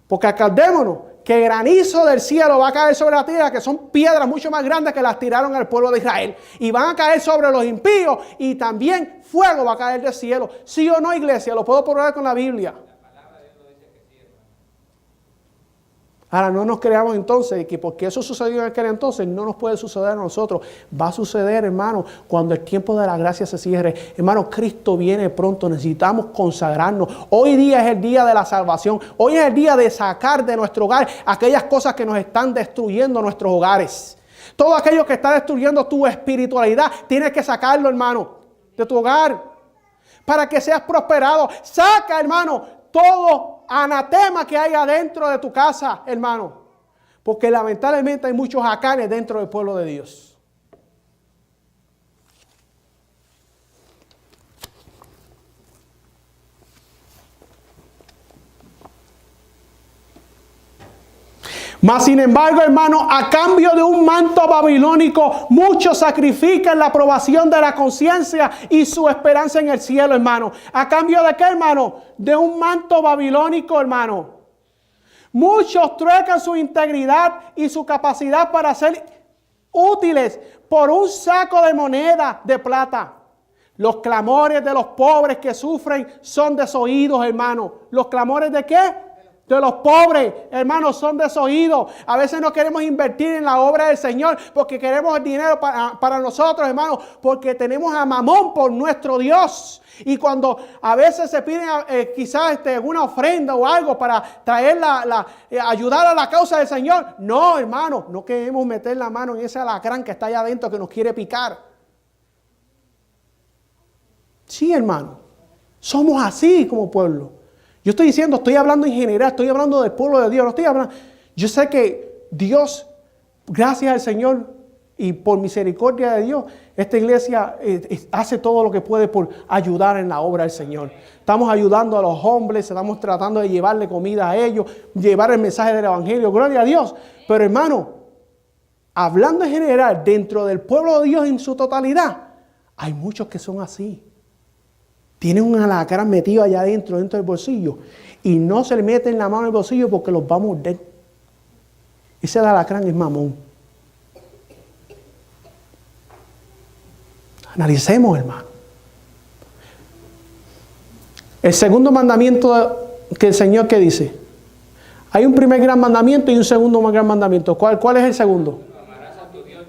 Porque acordémonos que granizo del cielo va a caer sobre la tierra, que son piedras mucho más grandes que las tiraron al pueblo de Israel. Y van a caer sobre los impíos, y también fuego va a caer del cielo. ¿Sí o no, iglesia? Lo puedo probar con la Biblia. Ahora, no nos creamos entonces que porque eso sucedió en aquel entonces, no nos puede suceder a nosotros. Va a suceder, hermano, cuando el tiempo de la gracia se cierre. Hermano, Cristo viene pronto, necesitamos consagrarnos. Hoy día es el día de la salvación. Hoy es el día de sacar de nuestro hogar aquellas cosas que nos están destruyendo nuestros hogares. Todo aquello que está destruyendo tu espiritualidad, tienes que sacarlo, hermano, de tu hogar, para que seas prosperado. Saca, hermano, todo anatema que hay adentro de tu casa, hermano. Porque lamentablemente hay muchos jacanes dentro del pueblo de Dios. Mas sin embargo, hermano, a cambio de un manto babilónico, muchos sacrifican la aprobación de la conciencia y su esperanza en el cielo, hermano. ¿A cambio de qué, hermano? De un manto babilónico, hermano. Muchos truecan su integridad y su capacidad para ser útiles por un saco de moneda de plata. Los clamores de los pobres que sufren son desoídos, hermano. ¿Los clamores de qué? De los pobres, hermanos, son desoídos. A veces no queremos invertir en la obra del Señor porque queremos el dinero para nosotros, hermanos, porque tenemos a Mamón por nuestro Dios. Y cuando a veces se piden quizás una ofrenda o algo para traer ayudar a la causa del Señor, no, hermano, no queremos meter la mano en ese alacrán que está allá adentro que nos quiere picar. Sí, hermano, somos así como pueblo. Yo estoy diciendo, estoy hablando en general, estoy hablando del pueblo de Dios, no estoy hablando. Yo sé que Dios, gracias al Señor y por misericordia de Dios, esta iglesia hace todo lo que puede por ayudar en la obra del Señor. Estamos ayudando a los hombres, estamos tratando de llevarle comida a ellos, llevar el mensaje del Evangelio, gloria a Dios. Pero hermano, hablando en general, dentro del pueblo de Dios en su totalidad, hay muchos que son así. Tienen un alacrán metido allá adentro, dentro del bolsillo, y no se le meten la mano en el bolsillo porque los va a morder. Ese alacrán es Mamón. Analicemos, hermano. El segundo mandamiento que el Señor, ¿qué dice? Hay un primer gran mandamiento y un segundo gran mandamiento. ¿Cuál es el segundo? Amarás a tu Dios.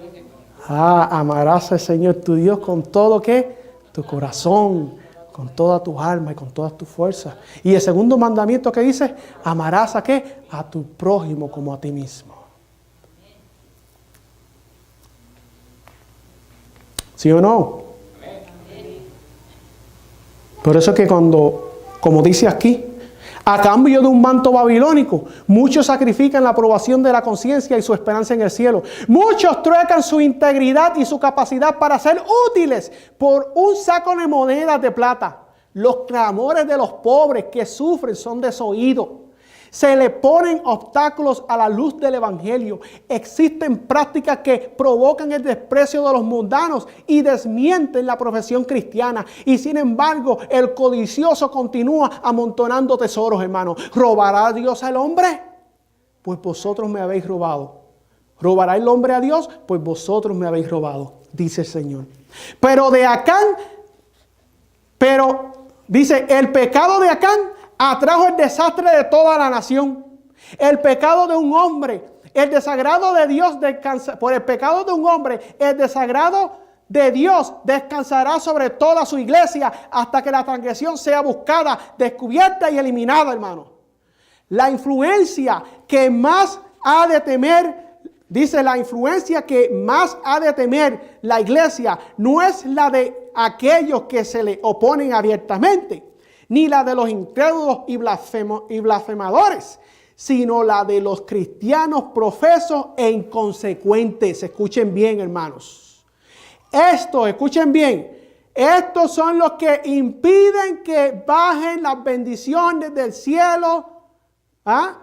Amarás al Señor tu Dios con todo, ¿qué? Tu corazón, con toda tu alma y con todas tus fuerzas. Y el segundo mandamiento que dice, amarás a qué? A tu prójimo como a ti mismo. ¿Sí o no? Por eso que como dice aquí, a cambio de un manto babilónico, muchos sacrifican la aprobación de la conciencia y su esperanza en el cielo. Muchos truecan su integridad y su capacidad para ser útiles por un saco de monedas de plata. Los clamores de los pobres que sufren son desoídos. Se le ponen obstáculos a la luz del Evangelio. Existen prácticas que provocan el desprecio de los mundanos y desmienten la profesión cristiana. Y sin embargo, el codicioso continúa amontonando tesoros, hermanos. ¿Robará Dios al hombre? Pues vosotros me habéis robado. ¿Robará el hombre a Dios? Pues vosotros me habéis robado, dice el Señor. Dice, el pecado de Acán atrajo el desastre de toda la nación. El pecado de un hombre, el desagrado de Dios por el pecado de un hombre, el desagrado de Dios descansará sobre toda su iglesia hasta que la transgresión sea buscada, descubierta y eliminada, hermano. La influencia que más ha de temer, dice, la influencia que más ha de temer la iglesia no es la de aquellos que se le oponen abiertamente, ni la de los incrédulos y blasfemadores, sino la de los cristianos profesos e inconsecuentes. Escuchen bien, hermanos. Escuchen bien. Estos son los que impiden que bajen las bendiciones del cielo,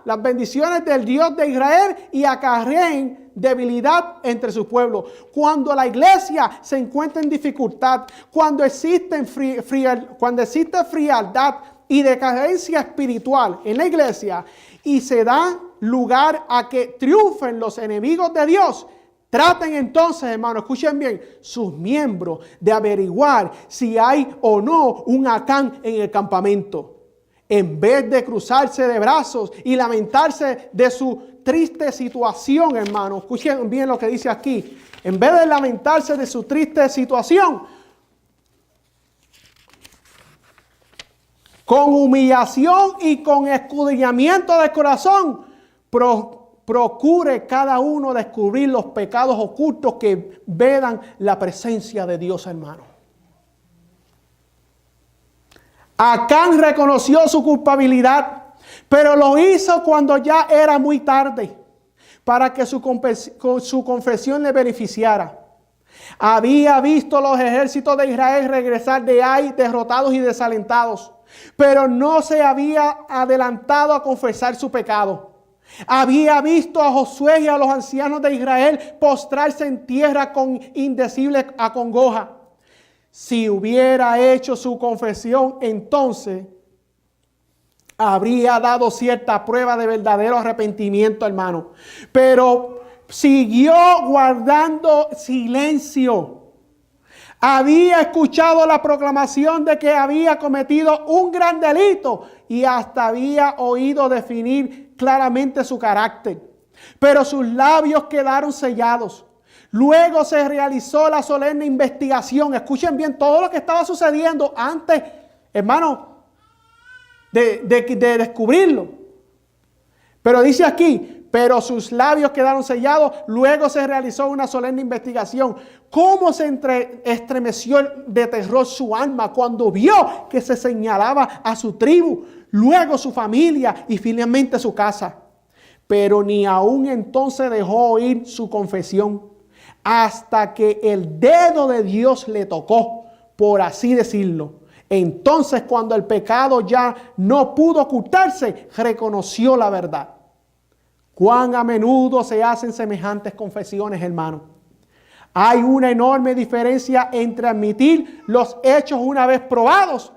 las bendiciones del Dios de Israel, y acarreen debilidad entre su pueblo. Cuando la iglesia se encuentra en dificultad, cuando existe frialdad y decadencia espiritual en la iglesia, y se da lugar a que triunfen los enemigos de Dios, traten entonces, hermanos, escuchen bien, sus miembros de averiguar si hay o no un Acán en el campamento. En vez de cruzarse de brazos y lamentarse de su triste situación, hermano, escuchen bien lo que dice aquí. En vez de lamentarse de su triste situación, con humillación y con escudriñamiento del corazón, procure cada uno descubrir los pecados ocultos que vedan la presencia de Dios, hermano. Acán reconoció su culpabilidad, pero lo hizo cuando ya era muy tarde, para que su confesión le beneficiara. Había visto los ejércitos de Israel regresar de Ai derrotados y desalentados, pero no se había adelantado a confesar su pecado. Había visto a Josué y a los ancianos de Israel postrarse en tierra con indecible acongoja. Si hubiera hecho su confesión, entonces habría dado cierta prueba de verdadero arrepentimiento, hermano. Pero siguió guardando silencio. Había escuchado la proclamación de que había cometido un gran delito y hasta había oído definir claramente su carácter. Pero sus labios quedaron sellados. Luego se realizó la solemne investigación. Escuchen bien todo lo que estaba sucediendo antes, hermano, de descubrirlo. Pero dice aquí, pero sus labios quedaron sellados. Luego se realizó una solemne investigación. ¿Cómo se estremeció de terror su alma cuando vio que se señalaba a su tribu, luego su familia y finalmente su casa? Pero ni aún entonces dejó oír su confesión, hasta que el dedo de Dios le tocó, por así decirlo. Entonces, cuando el pecado ya no pudo ocultarse, reconoció la verdad. Cuán a menudo se hacen semejantes confesiones, hermano. Hay una enorme diferencia entre admitir los hechos una vez probados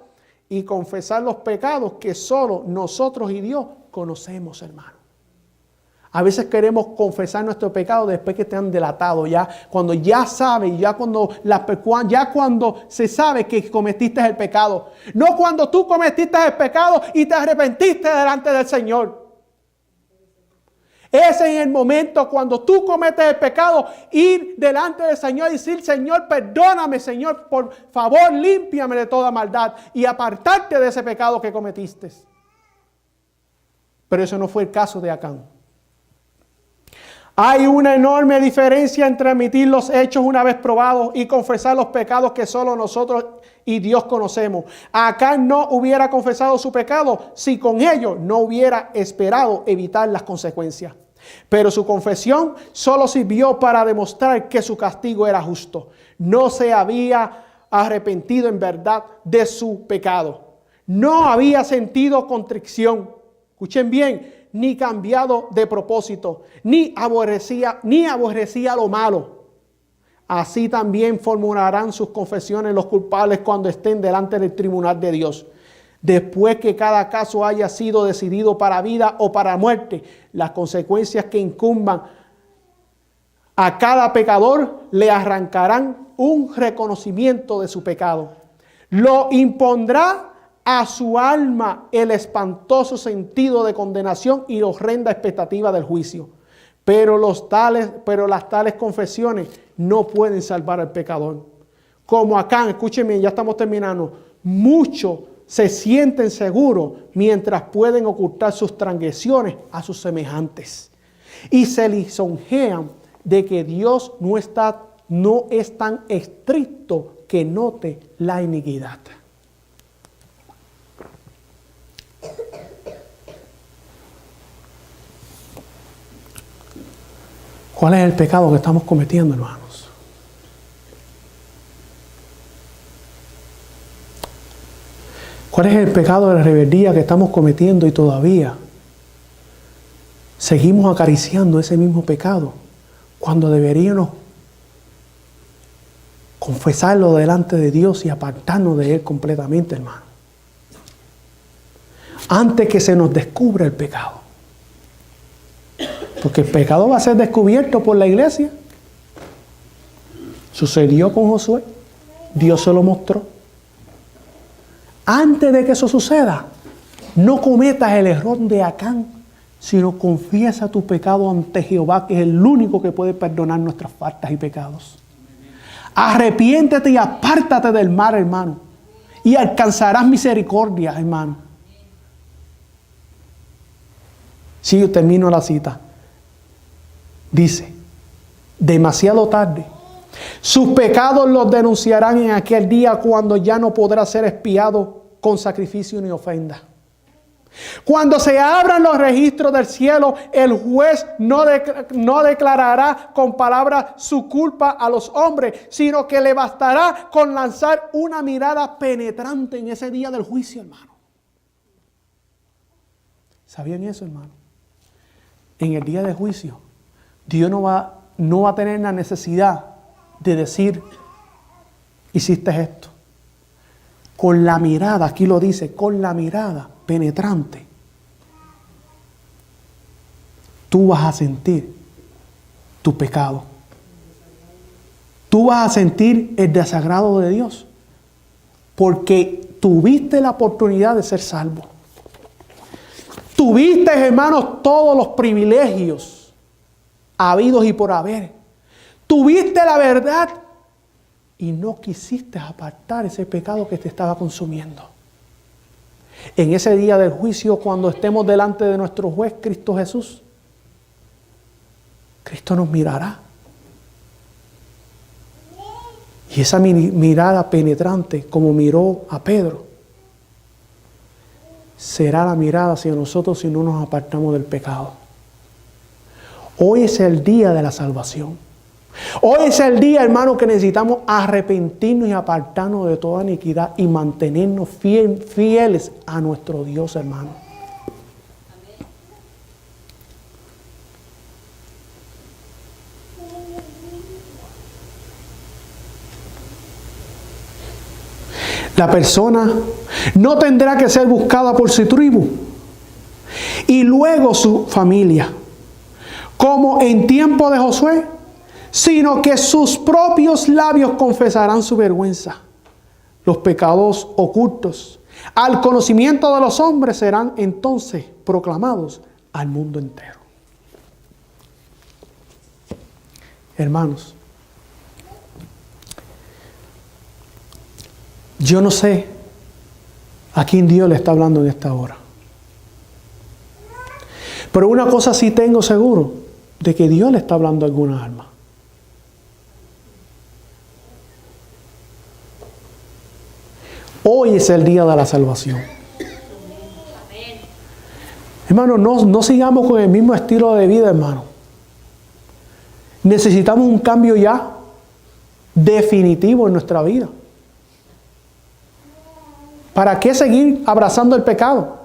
y confesar los pecados que solo nosotros y Dios conocemos, hermano. A veces queremos confesar nuestro pecado después que te han delatado, ya cuando ya sabes, ya cuando se sabe que cometiste el pecado. No cuando tú cometiste el pecado y te arrepentiste delante del Señor. Ese es el momento cuando tú cometes el pecado, ir delante del Señor y decir: Señor, perdóname, Señor, por favor, límpiame de toda maldad, y apartarte de ese pecado que cometiste. Pero eso no fue el caso de Acán. Hay una enorme diferencia entre admitir los hechos una vez probados y confesar los pecados que solo nosotros y Dios conocemos. Acán no hubiera confesado su pecado si con ello no hubiera esperado evitar las consecuencias. Pero su confesión solo sirvió para demostrar que su castigo era justo. No se había arrepentido en verdad de su pecado. No había sentido contrición. Escuchen bien. Ni cambiado de propósito, ni aborrecía lo malo. Así también formularán sus confesiones los culpables cuando estén delante del tribunal de Dios. Después que cada caso haya sido decidido para vida o para muerte, las consecuencias que incumban a cada pecador le arrancarán un reconocimiento de su pecado. Lo impondrá a su alma el espantoso sentido de condenación y horrenda expectativa del juicio. Pero las tales confesiones no pueden salvar al pecador. Como Acán, escúchenme, ya estamos terminando. Muchos se sienten seguros mientras pueden ocultar sus transgresiones a sus semejantes. Y se lisonjean de que Dios no es tan estricto que note la iniquidad. ¿Cuál es el pecado que estamos cometiendo, hermanos? ¿Cuál es el pecado de la rebeldía que estamos cometiendo y todavía seguimos acariciando ese mismo pecado cuando deberíamos confesarlo delante de Dios y apartarnos de Él completamente, hermano? Antes que se nos descubra el pecado. Porque el pecado va a ser descubierto por la iglesia. Sucedió con Josué. Dios se lo mostró. Antes de que eso suceda, no cometas el error de Acán, sino confiesa tu pecado ante Jehová, que es el único que puede perdonar nuestras faltas y pecados. Arrepiéntete y apártate del mal, hermano, y alcanzarás misericordia, hermano. Si yo termino la cita. Dice: demasiado tarde. Sus pecados los denunciarán en aquel día, cuando ya no podrá ser expiado con sacrificio ni ofrenda. Cuando se abran los registros del cielo, el juez no declarará con palabras su culpa a los hombres, sino que le bastará con lanzar una mirada penetrante en ese día del juicio, hermano. ¿Sabían eso, hermano? en el día de juicio, Dios no va a tener la necesidad de decir, hiciste esto. Con la mirada, aquí lo dice, con la mirada penetrante, tú vas a sentir tu pecado. Tú vas a sentir el desagrado de Dios, porque tuviste la oportunidad de ser salvo. Tuviste, hermanos, todos los privilegios habidos y por haber. Tuviste la verdad y no quisiste apartar ese pecado que te estaba consumiendo. En ese día del juicio, cuando estemos delante de nuestro juez, Cristo Jesús, Cristo nos mirará. Y esa mirada penetrante, como miró a Pedro, será la mirada hacia nosotros si no nos apartamos del pecado. Hoy es el día de la salvación. Hoy es el día, hermano, que necesitamos arrepentirnos y apartarnos de toda iniquidad y mantenernos fieles a nuestro Dios, hermano. La persona no tendrá que ser buscada por su tribu y luego su familia, como en tiempo de Josué, sino que sus propios labios confesarán su vergüenza. Los pecados ocultos al conocimiento de los hombres serán entonces proclamados al mundo entero. Hermanos, yo no sé a quién Dios le está hablando en esta hora. Pero una cosa sí tengo seguro, de que Dios le está hablando a alguna alma. Hoy es el día de la salvación. Hermano, no sigamos con el mismo estilo de vida, hermano. Necesitamos un cambio ya definitivo en nuestra vida. ¿Para qué seguir abrazando el pecado?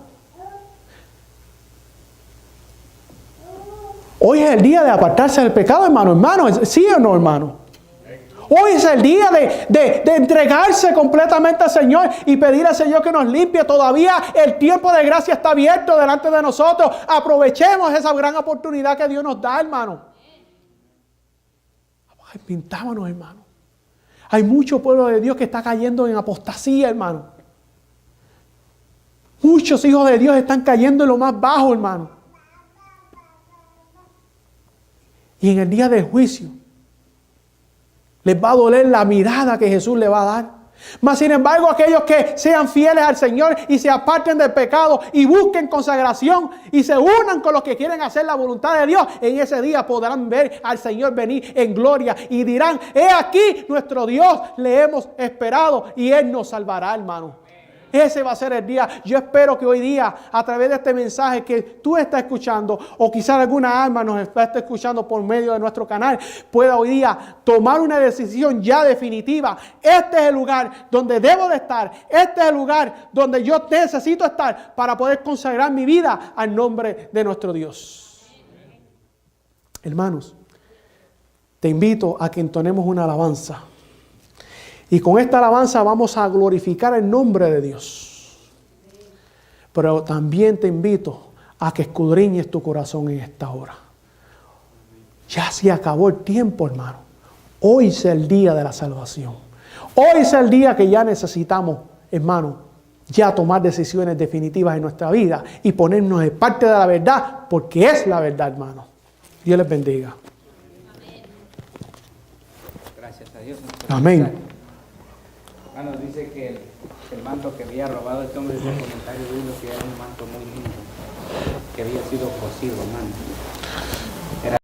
Hoy es el día de apartarse del pecado, hermano. Hermano, ¿sí o no, hermano? Hoy es el día de entregarse completamente al Señor y pedir al Señor que nos limpie. Todavía el tiempo de gracia está abierto delante de nosotros. Aprovechemos esa gran oportunidad que Dios nos da, hermano. Arrepentámonos, hermano. Hay mucho pueblo de Dios que está cayendo en apostasía, hermano. Muchos hijos de Dios están cayendo en lo más bajo, hermano. Y en el día del juicio les va a doler la mirada que Jesús le va a dar. Mas sin embargo, aquellos que sean fieles al Señor y se aparten del pecado y busquen consagración y se unan con los que quieren hacer la voluntad de Dios, en ese día podrán ver al Señor venir en gloria y dirán: he aquí nuestro Dios, le hemos esperado y Él nos salvará, hermano. Ese va a ser el día. Yo espero que hoy día, a través de este mensaje que tú estás escuchando, o quizás alguna alma nos está escuchando por medio de nuestro canal, pueda hoy día tomar una decisión ya definitiva. Este es el lugar donde debo de estar. Este es el lugar donde yo necesito estar para poder consagrar mi vida al nombre de nuestro Dios. Hermanos, te invito a que entonemos una alabanza. Y con esta alabanza vamos a glorificar el nombre de Dios. Pero también te invito a que escudriñes tu corazón en esta hora. Ya se acabó el tiempo, hermano. Hoy es el día de la salvación. Hoy es el día que ya necesitamos, hermano, ya tomar decisiones definitivas en nuestra vida y ponernos de parte de la verdad, porque es la verdad, hermano. Dios les bendiga. Gracias a Dios. Amén. Hermano, dice que el manto que había robado este hombre, ese comentario de uno, que era un manto muy lindo, que había sido cosido, hermano.